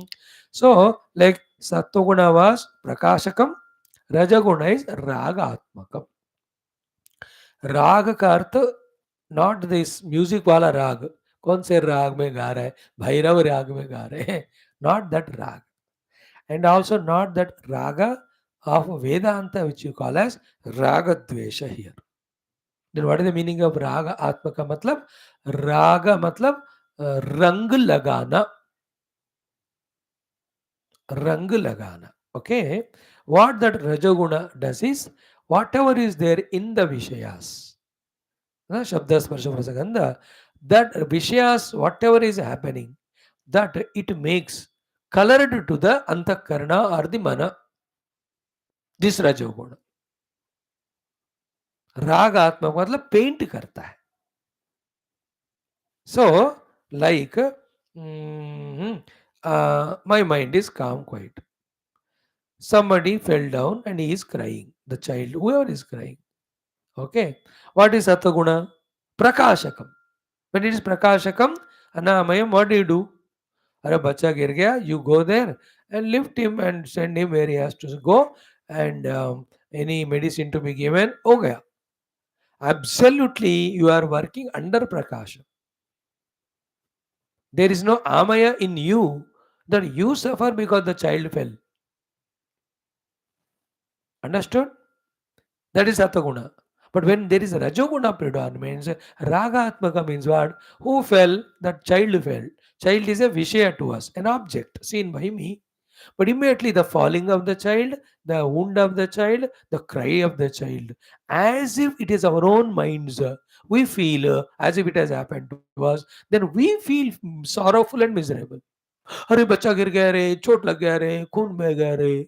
So, like Sattva was prakashakam, Rajaguna is ragatmakam. राग का अर्थ not this music वाला राग. कौन से राग में गा रहे हैं? भैरव राग में गा रहे हैं. Not that raag. And also not that raag of Vedanta which you call as raag dvesh here. Then what is the meaning of raga? Atma का मतलब, raga मतलब रंग लगाना. रंग लगाना. Okay. What that Rajoguna does is, whatever is there in the Vishayas, Shabda Sparsha Prasagandha, that Vishayas, whatever is happening, that it makes colored to the Antakarna or the Mana. This Rajoguna. राग आत्मा मतलब paint करता है. So, like, my mind is calm, quiet. Somebody fell down and he is crying. The child, whoever is crying. Okay. What is Sattva? Prakashakam. When it is Prakashakam, Anamayam, what do? Ara bacha gir gaya, you go there and lift him and send him where he has to go, and any medicine to be given, ho gaya. Absolutely, you are working under Prakasha. There is no Amaya in you that you suffer because the child fell. Understood? That is Sattva. But when there is Rajoguna predominates, Raga Atmaka means what? Who fell? That child fell. Child is a Vishaya to us, an object seen by me. But immediately the falling of the child, the wound of the child, the cry of the child, as if it is our own minds, we feel as if it has happened to us, then we feel sorrowful and miserable. अरे बच्चा गिर गया रे, चोट लग गया रे, खून बह गया रे.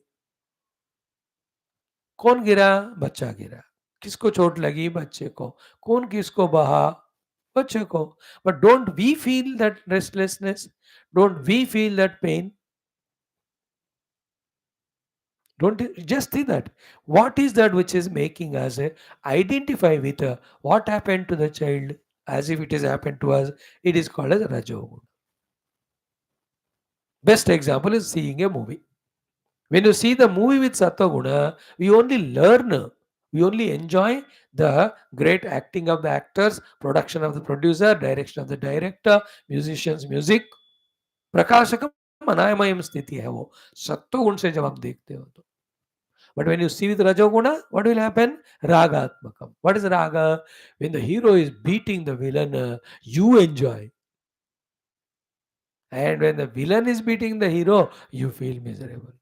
कौन गिरा? बच्चा गिरा. किसको चोट लगी? बच्चे को. कौन किसको बहा? बच्चे को. But don't we feel that restlessness? Don't we feel that pain? Don't you just see that? What is that which is making us identify with what happened to the child as if it has happened to us? It is called as Rajoguna. Best example is seeing a movie. When you see the movie with Sattva we only learn, we only enjoy the great acting of the actors, production of the producer, direction of the director, musicians, music. प्रकाशकम अनामयम स्थिति है वो सत्वगुण से जब आप देखते हो तो. But when you see with Rajoguna, what will happen? Ragatmakam. What is Raga? When the hero is beating the villain, you enjoy. And when the villain is beating the hero, you feel miserable.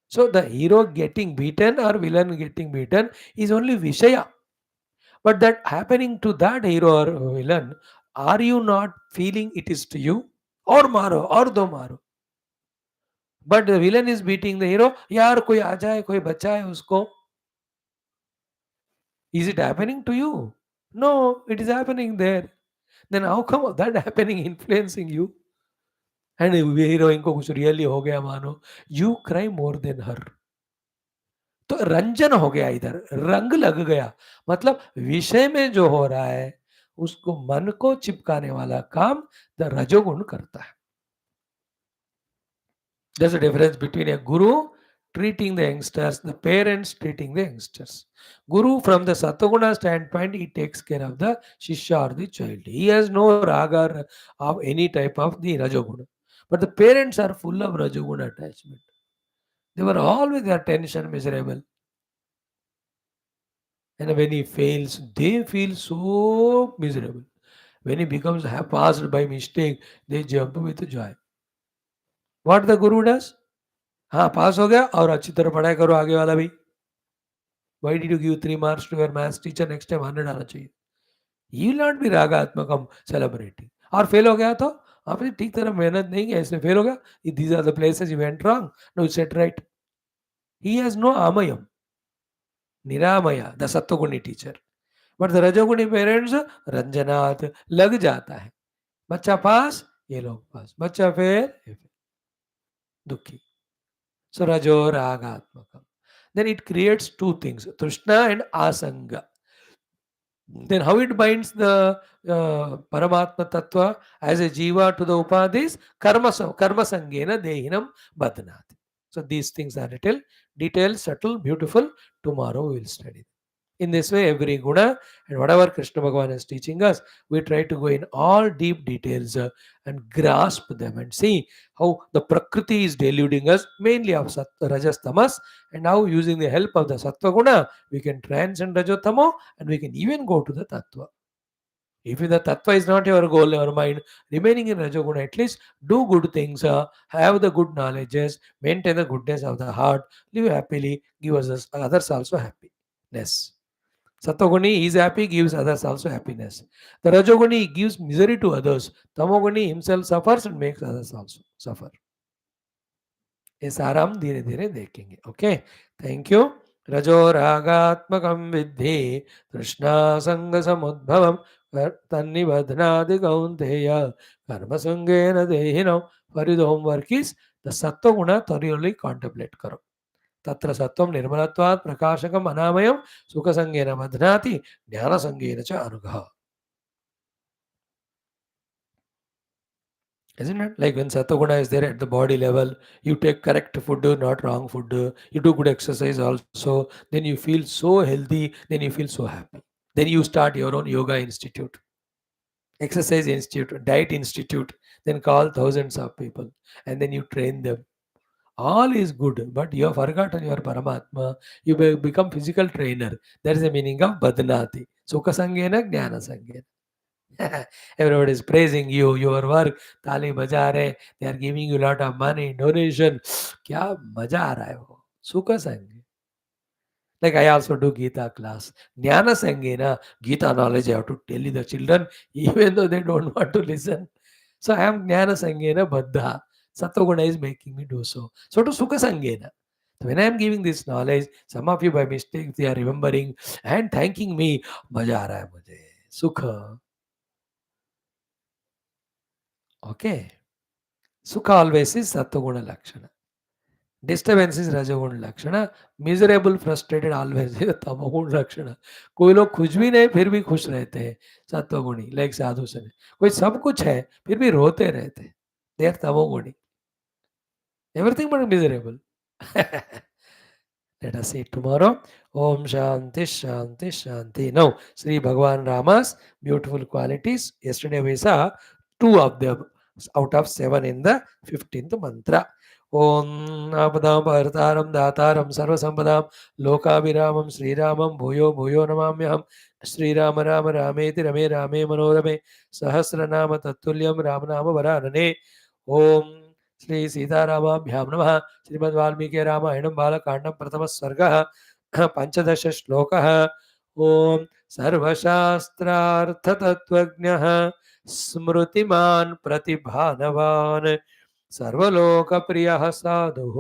So the hero getting beaten or villain getting beaten is only Vishaya. But that happening to that hero or villain, are you not feeling it is to you? Or maro, or do maro. But the villain is beating the hero, यार कोई आ जाए कोई बचाए उसको. Is it happening to you? No, it is happening there. Then how come that happening influencing you? And heroine को कुछ really हो गया मानो, you cry more than her. तो रंजन हो गया इधर, रंग लग गया. मतलब विषय में जो हो रहा है उसको मन को चिपकाने वाला काम द रजोगुण करता है. There's a difference between a guru treating the youngsters, the parents treating the youngsters. Guru, from the Sattoguna standpoint, he takes care of the Shishya or the child. He has no raga of any type of the Rajoguna. But the parents are full of Rajoguna attachment. They were always their tension miserable. And when he fails, they feel so miserable. When he becomes passed by mistake, they jump with joy. What the Guru does? हाँ पास हो गया और अच्छी तरह पढ़ाई करो आगे वाला भी. Why did you give 3 marks to your maths teacher? Next time 100 आना चाहिए. You will not be रागात्मकम celebrating. और फेल हो गया तो आपने ठीक तरह मेहनत नहीं की इसलिए फेल हो गया. These are the places you went wrong. No, you said right. He has no amayam. निरामया, the सत्वगुणी teacher. But the रजोगुणी parents रंजनाथ लग जाता है. बच्चा पास, ये लोग पास. बच्चा फेल, दुखी. So rajo ragatmakam. Then it creates two things, Trishna and Asanga. Then how it binds the Paramatma Tattva as a Jiva to the Upadhis? Karma Sangena Dehinam Badhanati. So these things are little detailed, subtle, beautiful. Tomorrow we will study. In this way, every guna and whatever Krishna Bhagavan is teaching us, we try to go in all deep details and grasp them and see how the Prakriti is deluding us, mainly of Rajas Tamas, and now using the help of the Sattva Guna, we can transcend Rajotamo and we can even go to the Tattva. If the Tattva is not your goal, your mind, remaining in Rajoguna, at least do good things, have the good knowledges, maintain the goodness of the heart, live happily, give us others also happiness. Sattoguni is happy, gives others also happiness. The Rajoguni gives misery to others. Tamoguni himself suffers and makes others also suffer. ये सारा हम धीरे धीरे देखेंगे. Okay, thank you. रजो रागात्मकं विद्धि तृष्णा संग समुद्भवम तन्निबध्नादि कौन्तेय कर्म संगेन देहिनम. For you the homework is the sattva guna thoroughly contemplate करो. तत्र सत्वं निर्मलत्वात् प्रकाशकम् अनामयं सुखसंगेन बध्नाति ज्ञानसंगेन च अनुगः. Isn't it? Like when Sattva is there at the body level, you take correct food, not wrong food, you do good exercise also, then you feel so healthy, then you feel so happy. Then you start your own yoga institute, exercise institute, diet institute, then call thousands of people and then you train them. All is good, but you have forgotten your Paramatma. You become physical trainer. That is the meaning of Badnati. Sukha Sangena, Jnana Sangena. Everybody is praising you, your work. Tali baja rahe. They are giving you a lot of money, donation. Kya maja aa raha hai wo. Sukha Sange. Like I also do Geetha class. Jnana Sangena, Geetha knowledge I have to tell the children, even though they don't want to listen. So I am Jnana Sangena Baddha. Sattoguna is making me do so. So to Sukha Sangena. So when I am giving this knowledge, some of you by mistake they are remembering and thanking me. Maja aa raha hai mujhe. Sukha. Okay. Sukha always is Sattoguna Lakshana. Disturbance is Rajoguna Lakshana. Miserable, frustrated always is Tamoguna Lakshana. कोई लोग कुछ भी नहीं फिर भी खुश रहते हैं सत्वगुणी लाइक साधु संग कोई सब कुछ है फिर भी रोते रहते हैं दे आर तमोगुणी everything but miserable let us see tomorrow. Om Shanti Shanti Shanti. Now, Sri Bhagavan Rama's beautiful qualities. Yesterday we saw two of them out of seven in the 15th mantra. Om Napadam Bhartaram Dataram Sarvasampadam Lokabhiramam Sri Ramam Bhuyo Bhuyo Namamyaham Sri Rama Rama Rameti Rame Rame Manorame Sahasranama Tatulyam Ramanama Varanane. Om Shri सीतारामाभ्यां नमः श्रीमद् वाल्मीकि रामायणं बालकांडं प्रथम सर्ग पंचदश श्लोक ओम सर्वशास्त्रार्थतत्त्वज्ञः स्मृतिमान् प्रतिभानवान् सर्वलोकप्रियः साधुः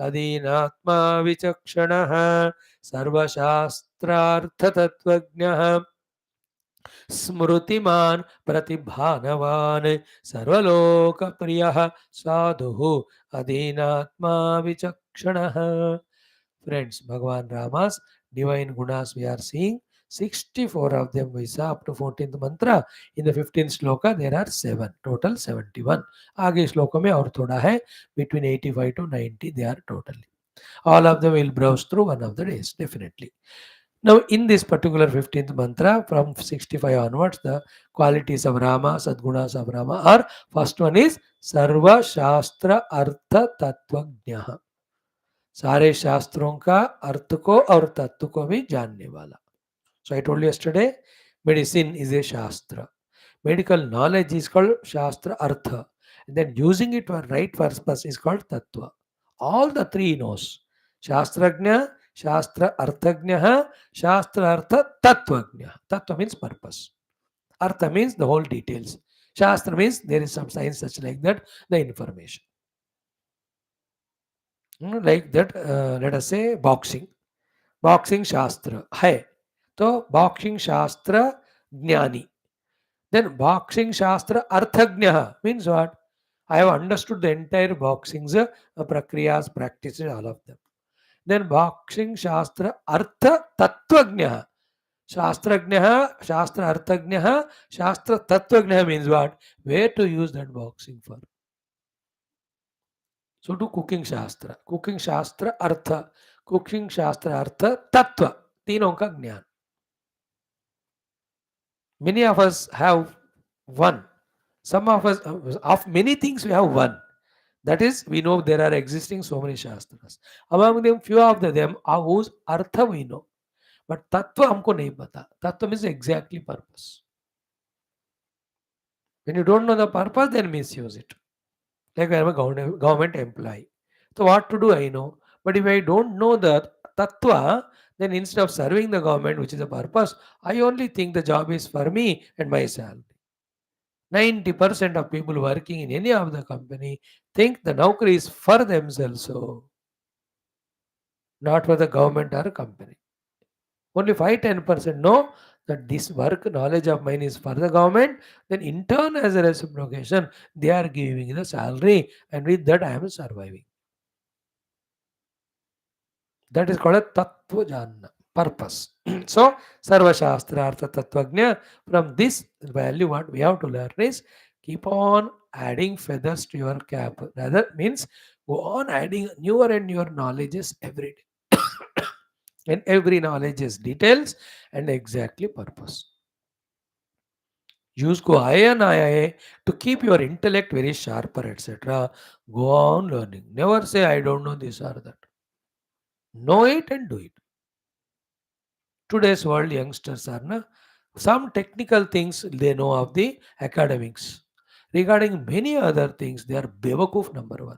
अदीनात्मा विचक्षणः सर्वशास्त्रार्थतत्त्वज्ञः स्मृतिमान प्रतिभानवान सर्वलोकप्रिय साधु अधीनात्मा विचक्षण friends Bhagavan Rama's divine gunas we are seeing 64 of them we saw up to 14th mantra in the 15th shloka there are 7 total 71 आगे श्लोक में और थोड़ा है between 85 to 90 they are totally all of them will browse through one of the days definitely. Now, in this particular 15th mantra, from 65 onwards, the qualities of Rama, Sadgunas of Rama are first one is Sarva Shastra Artha Tattvajnah. सारे शास्त्रों का अर्थ को और तत्व को भी जानने वाला. So I told you yesterday, medicine is a shastra. Medical knowledge is called shastra artha. And then using it for right purpose is called tattva. All the three he knows. Shastragnya, Shastra Arthagnya, Shastra Artha Tattvagnya. Tattva means purpose. Artha means the whole details. Shastra means there is some science such like that, the information. Like that, let us say boxing. Boxing Shastra. Hai. So, boxing Shastra Jnani. Then boxing Shastra Arthagnya means what? I have understood the entire boxing's prakriyas, practices, all of them. Then boxing Shastra Artha Tattvagnya. Shastragnya, Shastra Arthagnya, Shastra Tattvagnya means what? Where to use that boxing for? So to cooking Shastra. Cooking Shastra Artha. Cooking Shastra Artha Tattva. तीनों का ज्ञान. Many of us have one. Some of us, of many things we have one. That is, we know there are existing so many Shastras. Among them, few of them are whose Artha we know. But Tattva हमको नहीं पता. Tattva means exactly purpose. When you don't know the purpose, then misuse it. Like I am a government employee. So what to do, I know. But if I don't know the Tattva, then instead of serving the government, which is the purpose, I only think the job is for me and my salary. 90% of people working in any of the company think the Naukri is for themselves, so not for the government or company. Only 5-10% know that this work knowledge of mine is for the government, then in turn as a reciprocation, they are giving the salary and with that I am surviving. That is called a Tattva Janna, purpose. So, Sarva Shastra Artha Tattvagnya, from this value what we have to learn is keep on adding feathers to your cap. Rather means go on adding newer and newer knowledges every day. And every knowledge is details and exactly purpose. Use go IIA to keep your intellect very sharper, etc. Go on learning. Never say I don't know this or that. Know it and do it. Today's world youngsters are some technical things they know of the academics. Regarding many other things, they are bewakoof number one.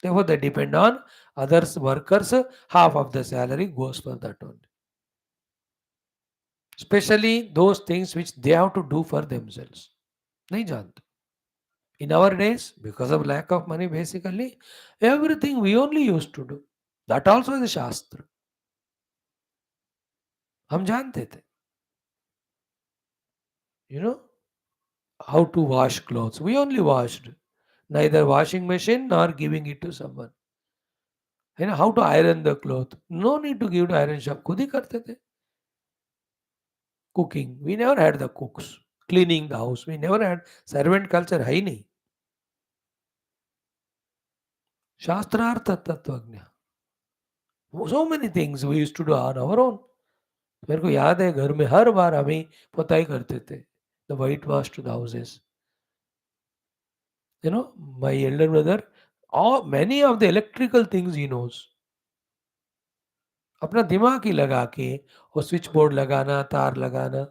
Therefore, they depend on others workers. Half of the salary goes for that only. Especially those things which they have to do for themselves. नहीं जानते. In our days, because of lack of money, basically, everything we only used to do. That also is a Shastra. हम जानते थे. You know, how to wash clothes. We only washed. Neither washing machine nor giving it to someone. How to iron the cloth. No need to give to iron shop. खुद ही करते थे. Cooking. We never had the cooks. Cleaning the house. We never had servant culture. है ही नहीं. शास्त्रार्थ तत्वज्ञ. So many things we used to do on our own. मेरे को याद है घर में हर बार हम ही पुताई करते थे. The white wash to the houses. My elder brother, all many of the electrical things he knows. अपना दिमाग ही लगा के वो स्विच बोर्ड लगाना, तार लगाना.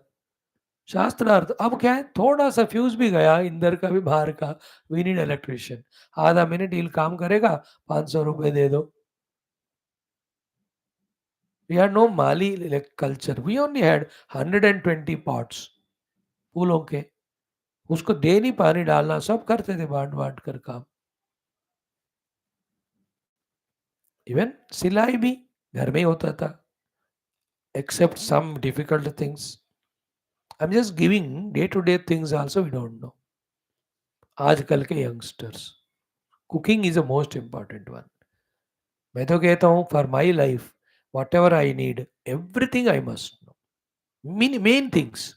शास्त्रार्थ. अब क्या है, थोड़ा सा फ्यूज भी गया इंदर का भी बाहर का, वी नीड इलेक्ट्रिशियन. आधा मिनट डील काम करेगा, 500 रुपए दे दो. We had no mali culture. We only had 120 pots फूलों के. उसको दे नहीं पानी डालना, सब करते थे बांट बांट कर काम. इवन सिलाई भी घर में ही होता था, except some difficult things. I'm just giving day to day things also we don't know. आजकल के youngsters. Cooking is the most important one. मैं तो कहता हूँ for my life, whatever I need, everything I must know. Main things.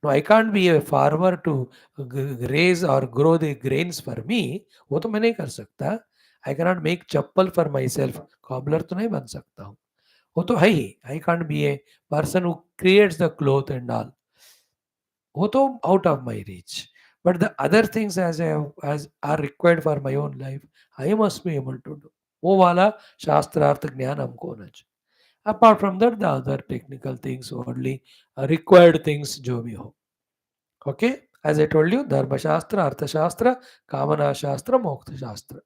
No, I can't be a farmer to raise or grow the grains for me. वो तो मैं नहीं कर सकता. I cannot make chappal for myself. Cobbler तो नहीं बन सकता हूँ. वो तो है ही. I can't be a person who creates the cloth and all. वो तो out of my reach. But the other things as are required for my own life, I must be able to do. वो वाला शास्त्रार्थ ज्ञान हमको होना चाहिए. Apart from that, the other technical things, only required things जो भी हो. Okay? As I told you, Dharma Shastra, Artha Shastra, Kamana Shastra, Moksha Shastra.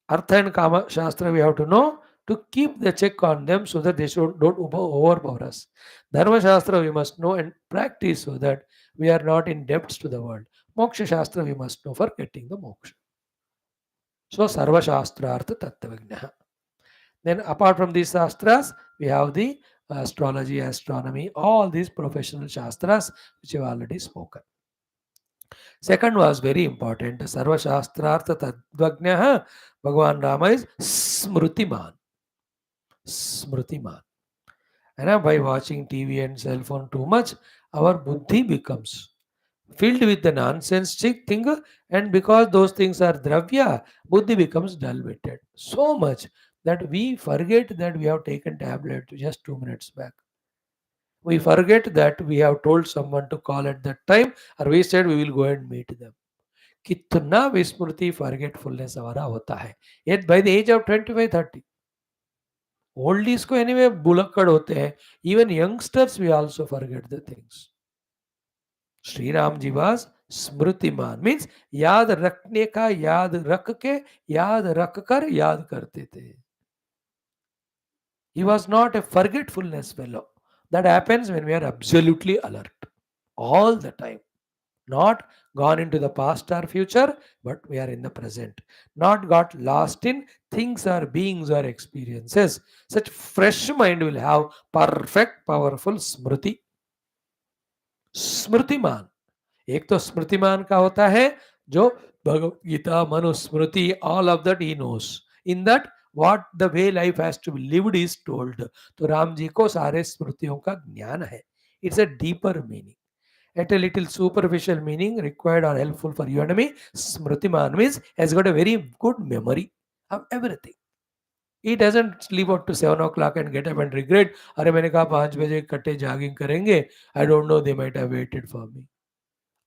Artha and Kama Shastra we have to know to keep the check on them so that they don't overpower us. Dharma Shastra we must know and practice so that we are not in debts to the world. Moksha Shastra we must know for getting the moksha. So Sarva Shastra Artha Tattvajnaha. Then apart from these Shastras, we have the astrology, astronomy, all these professional Shastras which I have already spoken. Second was very important. Sarva Shastrartha Tadvajnaha. Bhagavan Rama is Smrutiman. Smrutiman. And by watching TV and cell phone too much, our buddhi becomes filled with the nonsense thing, and because those things are dravya, buddhi becomes dull-witted. So much that we forget that we have taken tablet just 2 minutes back. We forget that we have told someone to call at that time, or we said we will go and meet them. कितना विस्मृति forgetfulness हमारा होता है. Yet by the age of 25-30, oldies को anyway बुलक्कड़ होते हैं. Even youngsters we also forget the things. Shri Ram ji was स्मृतिमान means याद रखने का, याद रख के, याद रख कर याद करते थे. He was not a forgetfulness fellow. That happens when we are absolutely alert all the time. Not gone into the past or future, but we are in the present. Not got lost in things or beings or experiences. Such fresh mind will have perfect, powerful smriti. स्मृतिमान. एक तो स्मृतिमान का होता है जो Bhagavad Gita, Manusmriti, all of that he knows. In that what the way life has to be lived is told. तो राम जी को सारे स्मृतियों का ज्ञान है. It's a deeper meaning. At a little superficial meaning required or helpful for you and me, Smritiman means has got a very good memory of everything. He doesn't sleep up to 7 o'clock and get up and regret, अरे मैंने कहा 5 बजे इकट्ठे jogging करेंगे. I don't know, they might have waited for me.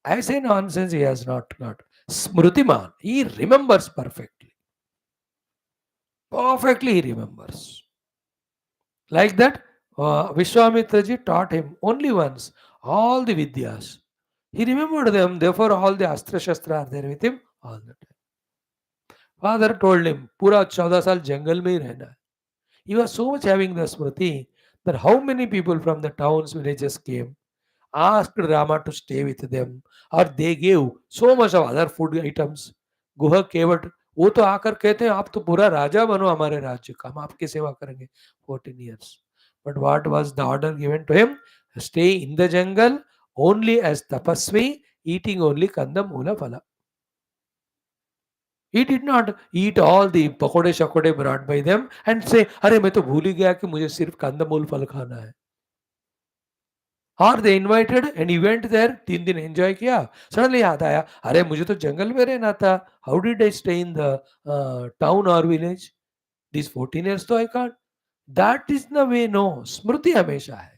I say nonsense he has not got. Smrutiman, he remembers perfectly. Perfectly he remembers. Like that, Vishwamitraji taught him only once all the Vidyas. He remembered them, therefore all the Astra Shastra are there with him all the time. Father told him, पूरा 14 साल जंगल में ही रहना है. He was so much having the smriti that how many people from the towns, villages came, asked Rama to stay with them, or they gave so much of other food items. गुह केवट वो तो आकर कहते हैं आप तो पूरा राजा बनो हमारे राज्य का, हम आपकी सेवा करेंगे 14 years. But what was the order given to him? Stay in the jungle only as tapasvi, eating only kanda mula phala. He did not eat all the pakode shakode brought by them and say, अरे मैं तो भूल ही गया कि मुझे सिर्फ कंदमूल फल खाना है. Or they invited and he went there, 3 दिन enjoy किया. Suddenly याद आया, अरे मुझे तो जंगल में रहना था. How did I stay in the town or village? These 14 years तो I can't. That is the way. No, स्मृति हमेशा है.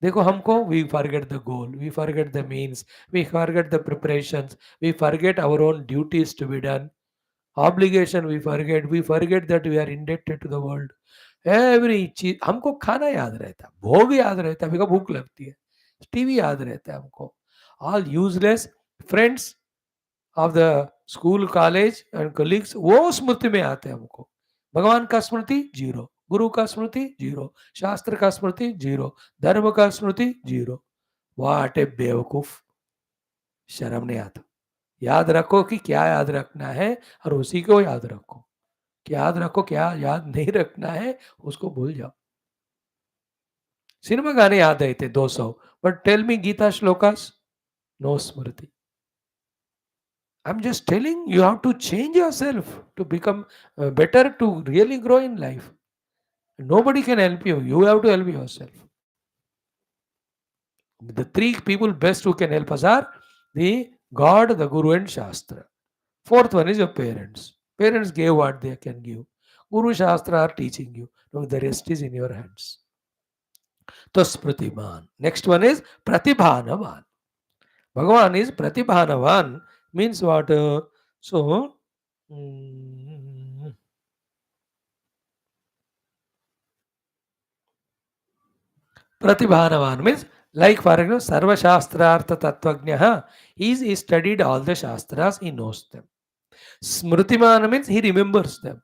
देखो हमको we forget the goal, we forget the means, we forget the preparations, we forget our own duties to be done. Obligation we forget that we are indebted to the world. Every चीज हमको खाना याद रहता है, भोग याद रहता है, भूख लगती है, टीवी याद रहता है हमको. All useless friends of the school college and colleagues वो स्मृति में आते हैं हमको. भगवान का स्मृति जीरो, गुरु का स्मृति जीरो, शास्त्र का स्मृति जीरो, धर्म का स्मृति जीरो. वाट ए बेवकूफ. शर्म नहीं आता. याद रखो कि क्या याद रखना है और उसी को याद रखो. याद रखो क्या याद नहीं रखना है उसको भूल जाओ. सिनेमा गाने याद आए थे 200, but tell me Gita shlokas, no smriti. I am just telling you have to change yourself to become better, to really grow in life. Nobody can help you. You have to help yourself. The three people best who can help us are the God, the Guru, and Shastra. Fourth one is your parents. Parents gave what they can give. Guru Shastra are teaching you. Now the rest is in your hands. तो स्मृतिमान. Next one is pratibhanavan. Bhagavan is pratibhanavan. Means what? So, pratibhanavan means like for example, Sarva Shastrartha Tattvajnaha. He studied all the Shastras, he knows them. Smritiman means he remembers them.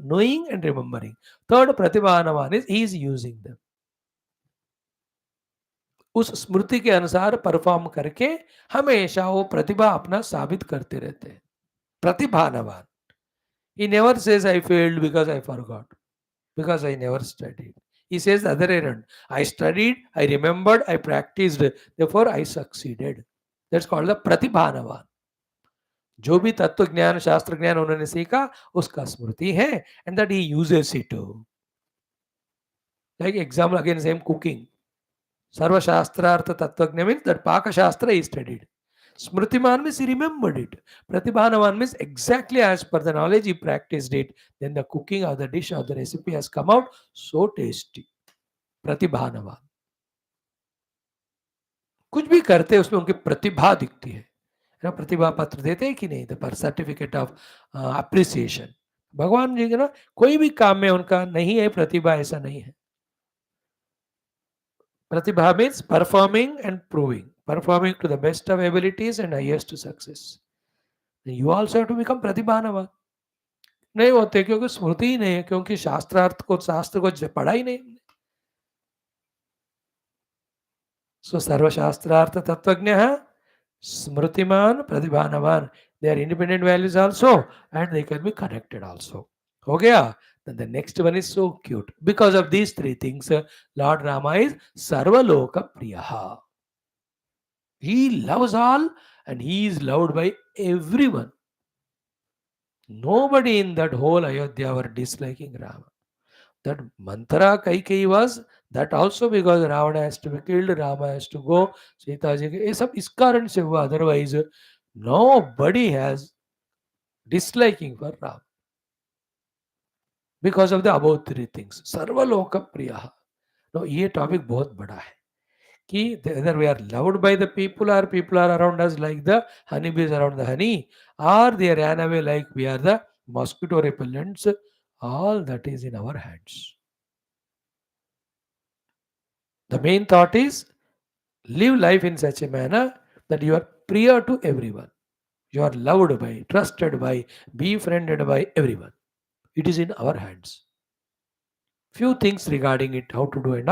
Knowing and remembering. Third pratibhanavan is he is using them. उस स्मृति के अनुसार perform करके हमेशा वो प्रतिभा अपना साबित करते रहते हैं. प्रतिभानवान. He never says I failed because I forgot, because I never studied. He says the other errand. I studied, I remembered, I practiced, therefore I succeeded. That's called the pratibhanavan. जो भी तत्व ज्ञान शास्त्र ज्ञान उन्होंने सीखा उसका स्मृति है, and that he uses it too. Like example again, same cooking. Sarva Shastrartha Tattvajna means that Paka Shastra he studied. Smritiman means he remembered it. Pratibhanavan means exactly as per the knowledge he practiced it. Then the cooking or the dish or the recipe has come out so tasty. Pratibhanavan. कुछ भी करते हैं उसमें उनकी प्रतिभा दिखती है ना. प्रतिभा पत्र देते हैं कि नहीं, द सर्टिफिकेट ऑफ अप्रिसिएशन. भगवान जी ना कोई भी काम में उनका नहीं है प्रतिभा, ऐसा नहीं है. Pratibha means performing and proving. Performing to the best of abilities and highest success. You also have to become Pratibhanava. नहीं होते क्योंकि स्मृति ही नहीं है, क्योंकि शास्त्रार्थ को शास्त्र को पढ़ा ही नहीं. सो सर्वशास्त्रार्थ तत्वज्ञः स्मृतिमान प्रतिभानवान. They are independent values also and they can be connected also. हो गया. Then the next one is so cute. Because of these three things, Lord Rama is Sarvaloka Priyaha. He loves all and he is loved by everyone. Nobody in that whole Ayodhya were disliking Rama. That mantra Kaikeyi was that also because Ravana has to be killed, Rama has to go, Sita ji ये सब इस कारण से हुआ. Otherwise, nobody has disliking for Rama. Because of the above three things सर्वलोक प्रिय. No ये topic बहुत बड़ा है कि whether we are loved by the people or people are around us like the honeybees around the honey, or they ran away like we are the mosquito repellents, all that is in our hands. The main thought is live life in such a manner that you are prior to everyone. You are loved by, trusted by, befriended by everyone. It is in our hands. Few things regarding it, how to do and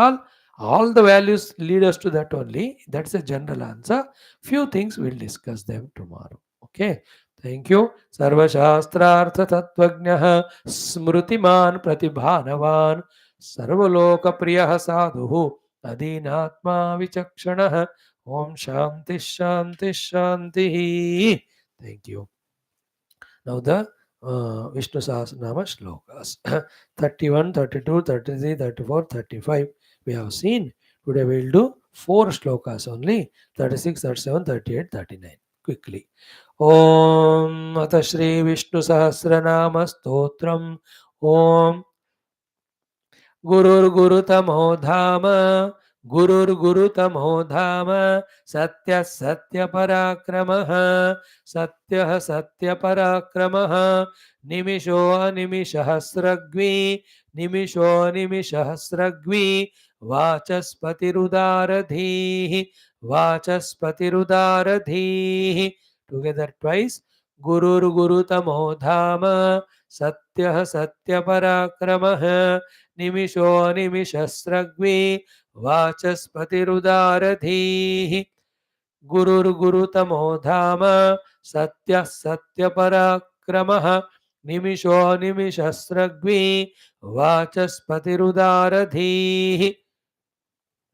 all the values lead us to that only. That's a general answer. Few things we'll discuss them tomorrow. Okay. Thank you. Sarva Shastrartha Tatvajnah Smrutiman Pratibhanavan Sarvaloka Priyaha Sadhuhu Adinatma Vichakshanah Om Shanti Shanti Shanti. Thank you. Now the Vishnu Sahasranama shlokas 31, 32, 33, 34, 35 we have seen. Today we will do 4 shlokas only 36, 37, 38, 39 quickly. Om Ata Shri Vishnu Sahasranama Stotram. Om गुरुर्गुरुतमो धाम गुरुर्गुरुतमो धाम सत्यः सत्यपराक्रमः सत्यः सत्यपराक्रमः निमिषो निमिषहस्रग्वी निमिषो निमिषहस्रग्वी वाचस्पतिरुदारधीः वाचस्पतिरुदारधीः टुगेदर ट्वाइस गुरुर्गुरुतमो धाम सत्यः सत्यपराक्रमः निमिषो निमिषस्रग्वी वाचस्पतिरुदारधीः गुरुर्गुरुतमो धाम सत्यः सत्यपराक्रमः निमिषो निमिषस्रग्वी वाचस्पतिरुदारधीः.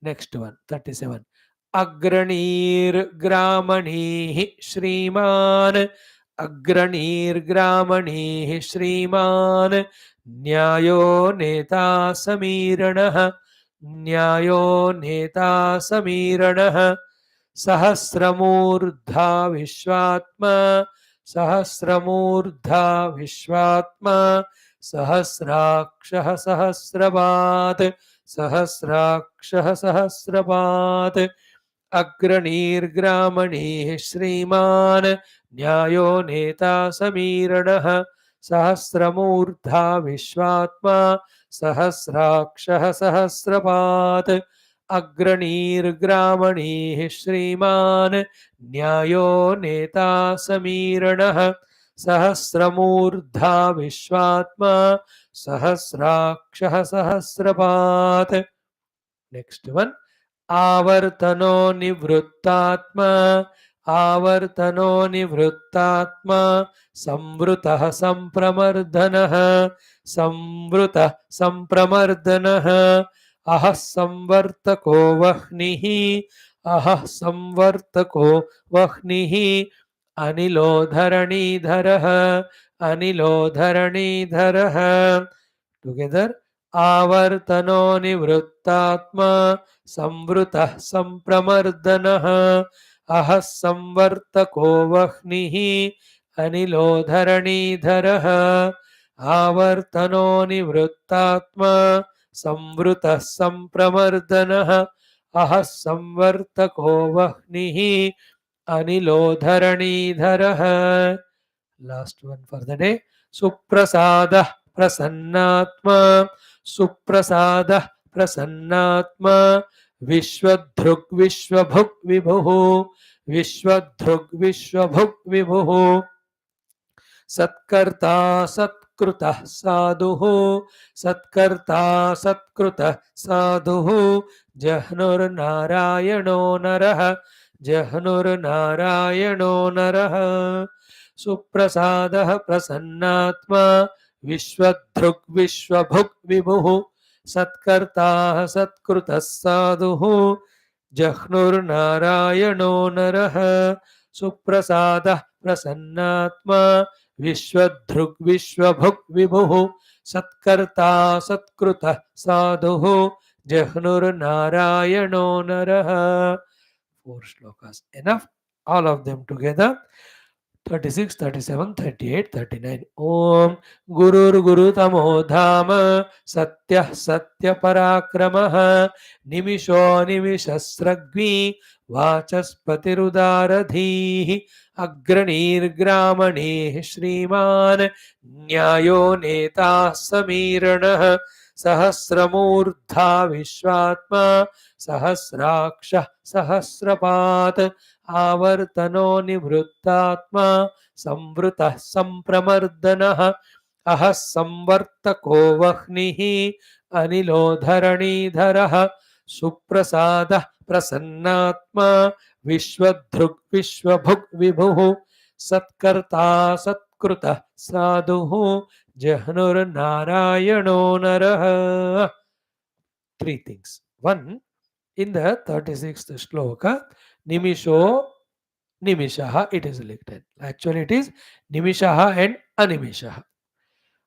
Next one 37. अग्रणीर्ग्रामणीः श्रीमान् अग्रणीर्ग्रामणीः श्रीमान् न्यायो नेता समीरणः न्यायो नेता समीरणः सहस्रमूर्धा विश्वात्मा सहस्रमूर्धा विश्वात्मा सहस्राक्षः सहस्रपात् सहस्राक्षः सहस्रपात् अग्रणीर्ग्रामणीः श्रीमान् न्यायो नेता समीरणः सहस्रमूर्धा विश्वात्मा सहस्राक्षः सहस्रपात् अग्रणीर्ग्रामणीः श्रीमान् न्यायो नेता समीरणः सहस्रमूर्धा विश्वात्मा सहस्राक्षः सहस्रपात्. नेक्स्ट वन आवर्तनो निवृत्तात्मा आवर्तनो निवृत्तात्मा संवृतः संप्रमर्दनः संवृतः संप्रमर्दनः अहः संवर्तको वह्निः अहः संवर्तको वह्निः अनिलो धरणीधरः अनिलो धरणीधरः. टुगेदर आवर्तनो निवृत्तात्मा संवृतः संप्रमर्दनः अहः संवर्तको वह्निः अनिलो धरणीधरः आवर्तनो निवृत्तात्मा संवृतः संप्रमर्दनः अहः संवर्तको वह्निः अनिलो धरणीधरः. Last one for the day. सुप्रसादः प्रसन्नात्मा सुप्रसादः प्रसन्नात्मा विश्वधृग् विश्वभुक् विभुः विश्वधृग् विश्वभुक् विभुः सत्कर्ता सत्कृतः साधुः सत्कर्ता सत्कृतः साधुः जह्नुर्नारायणो नरः जह्नुर्नारायणो नरः. सुप्रसादः प्रसन्नात्मा विश्वधृग् विश्वभुक् विभुः सत्कर्ता सत्कृतः साधुः जह्नुर्नारायणो नरः. सुप्रसादः प्रसन्नात्मा विश्वधृग् विश्वभुक् विभुः सत्कर्ता सत्कृतः साधुः जह्नुर्नारायणो नरः. 4 shlokas enough, all of them together. 36, 37, 38, 39. Om Gurur Guru Tamo Dhama Satyah Satya Parakramah Nimisho Nimishasragvi Vachaspatirudaradhi Agranir Gramani Shriman Nyayo Neta Samiranah Sahasramurdha Vishwatma Sahasraksha Sahasrapat आवर्तनो निवृत्तात्मा संवृतः संप्रमर्दनः अहः संवर्तको वह्निः अनिलो धरणीधरः सुप्रसादः प्रसन्नात्मा विश्वधृक् विश्वभुक् विभुः सत्कर्ता सत्कृतः साधुः जह्नुर्नारायणो नरः. Three things. One, in the 36th shloka, Nimisho Nimishaha, it is elected. Actually, it is Nimishaha and Animishaha.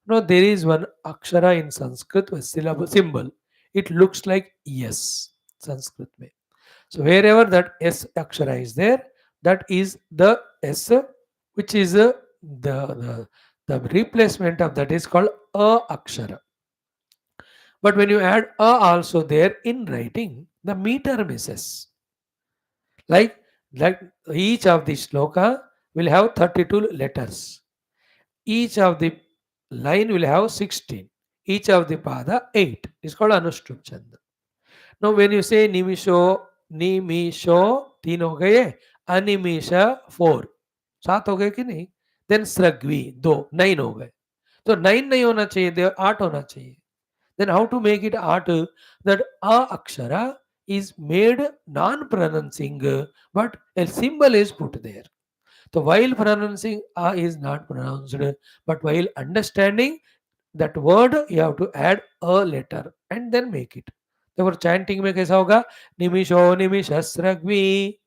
Now, there is one akshara in Sanskrit with syllable symbol. It looks like yes, Sanskrit mein. So, wherever that S akshara is there, that is the S, which is the replacement of that is called a akshara. But when you add a also there in writing, the meter misses. Like, like each of the shloka will have 32 letters. Each of the line will have 16. Each of the pada 8. It's called Anushtup Chanda. Now when you say Nimisho 3 हो गए, Animisha 4. 7 हो गए कि नहीं? Then Sragvi 2, 9 हो गए. तो 9 नहीं होना चाहिए, 8 होना चाहिए. Then how to make it art? That a akshara is made non-pronouncing, but a symbol is put there. So while pronouncing a is not pronounced, but while understanding that word, you have to add a letter and then make it. Therefore chanting में कैसा होगा? निमिषो निमिषस्रग्वी.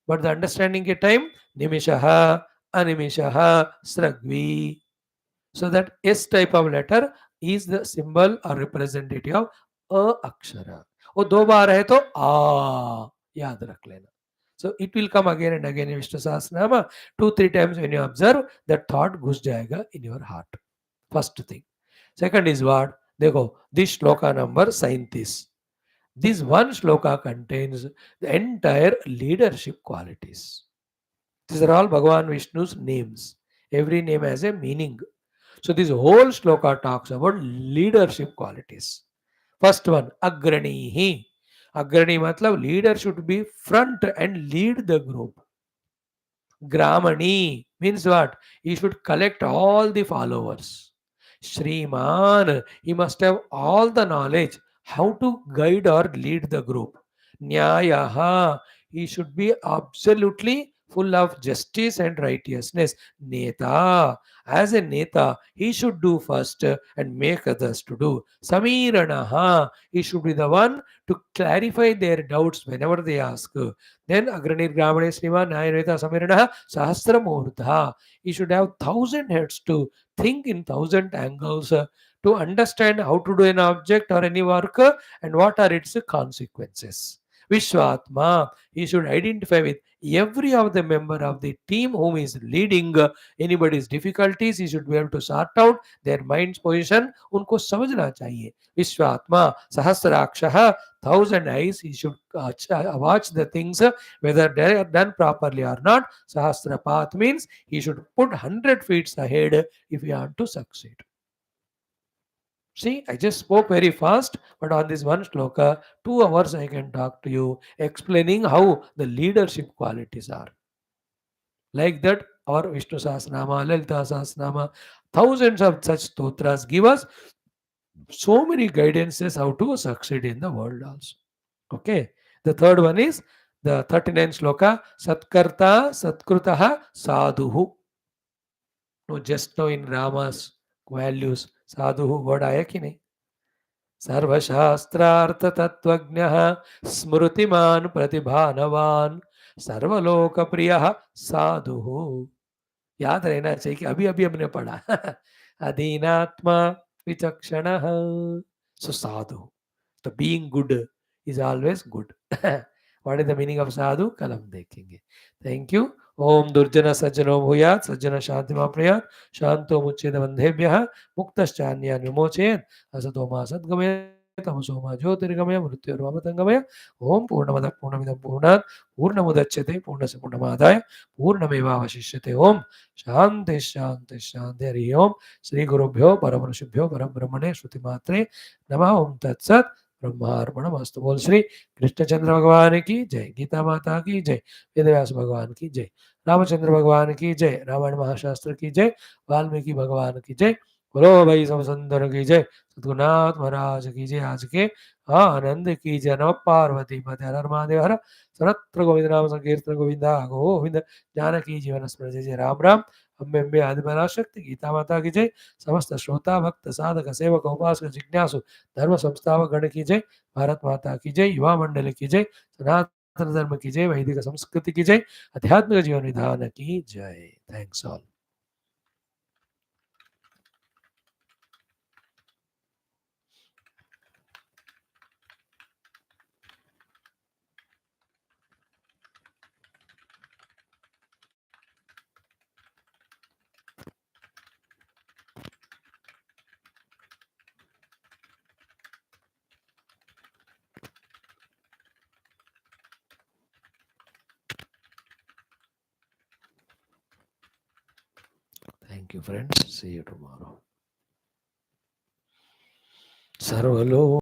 But the understanding के time निमिषः अनिमिषः स्रग्वी. So that S type of letter is the symbol or representative of a akshara. वो 2 बार है तो आ याद रख लेना. So it will come again and again in Vishnu Sahasranama. 2-3 times when you observe, that thought घुस जाएगा in your heart. First thing. Second is what? देखो, this shloka number 37. This one shloka contains the entire leadership qualities. These are all Bhagavan Vishnu's names. Every name has a meaning. So this whole shloka talks about leadership qualities. First one, Agranihi. Agrani matlab leader should be front and lead the group. Gramani means what? He should collect all the followers. Shriman, he must have all the knowledge how to guide or lead the group. Nyayaha, he should be absolutely full of justice and righteousness. Neta, as a neta, he should do first and make others to do. Samiranaha, he should be the one to clarify their doubts whenever they ask. Then Agranir Gramane Sriman Nayaneta Samiranaha Sahasramurdha. He should have 1,000 heads to think in 1,000 angles to understand how to do an object or any work and what are its consequences. Vishwatma, he should identify with every of the member of the team whom he is leading. Anybody's difficulties, he should be able to sort out their mind's position. उनको समझना चाहिए. Vishwatma, Sahasrakshaha, 1,000 eyes, he should watch the things whether they are done properly or not. Sahasrapath means he should put 100 feet ahead if you want to succeed. See, I just spoke very fast, but on this one shloka, 2 hours I can talk to you explaining how the leadership qualities are. Like that, our Vishnu Sahasranama, Lalita Sahasranama, thousands of such stotras give us so many guidances how to succeed in the world also. Okay. The third one is the 39th shloka, Satkarta Satkrutaha Sadhuhu. No, just now in Rama's values, Sadhuhu word आया कि नहीं? सर्वशास्त्रार्थ तत्वज्ञः स्मृतिमान प्रतिभानवान सर्वलोकप्रियः साधुः. याद रहना चाहिए कि अभी अभी हमने पढ़ा अधीनात्मा विचक्षणः. So sadhu. So being good is always good. What is the meaning of sadhu? कल हम देखेंगे. Thank you. ओम दुर्जन सज्जनो भूयात् सज्जन शांतिमाप्नुयात् शांतो मुच्येत बंधेभ्यः मुक्तश्चान्यान् विमोचयेत् असतो मा सद्गमय तमसो मा ज्योतिर्गमय मृत्युर्ममृतंगमय ओम पूर्णमदः पूर्णमिदं पूर्णात् पूर्णमुदच्यते पूर्णस्य पूर्णमादाय पूर्णमेवावशिष्यते ओम शांति शांति शांति हरि ओम श्री गुरुभ्यो परम ऋषिभ्यो परम ब्रह्मणे श्रुतिमात्रे नमः ओम तत्सत् ब्रह्मार्पणमस्तु। बोल श्री कृष्णचंद्र भगवान की जय, गीता माता की जय, वेदव्यास भगवान की जय, रामचंद्र भगवान की जय, रामायण महाशास्त्र की जय, वाल्मीकि भगवान की जय, बोलो भाई सब सुंदर की जय, सद्गुरुनाथ महाराज की जय। आज के आनंद की जय। नमः पार्वती पते हर हर महादेव हर सर्वत्र गोविंद नाम संकीर्तन गोविंदा गोविंद जानकी जीवन स्मरण जय जय राम राम। अम्बे अम्बे आदिपरा शक्ति गीता माता की जय। समस्त श्रोता भक्त साधक सेवक उपासक जिज्ञासु धर्म संस्थापक गण की जय। भारत माता की जय। युवा मंडल की जय। सनातन धर्म की जय। वैदिक संस्कृति की जय। आध्यात्मिक जीवन विधान की जय। Thanks all. Thank you, friends. See you tomorrow. सर्वलो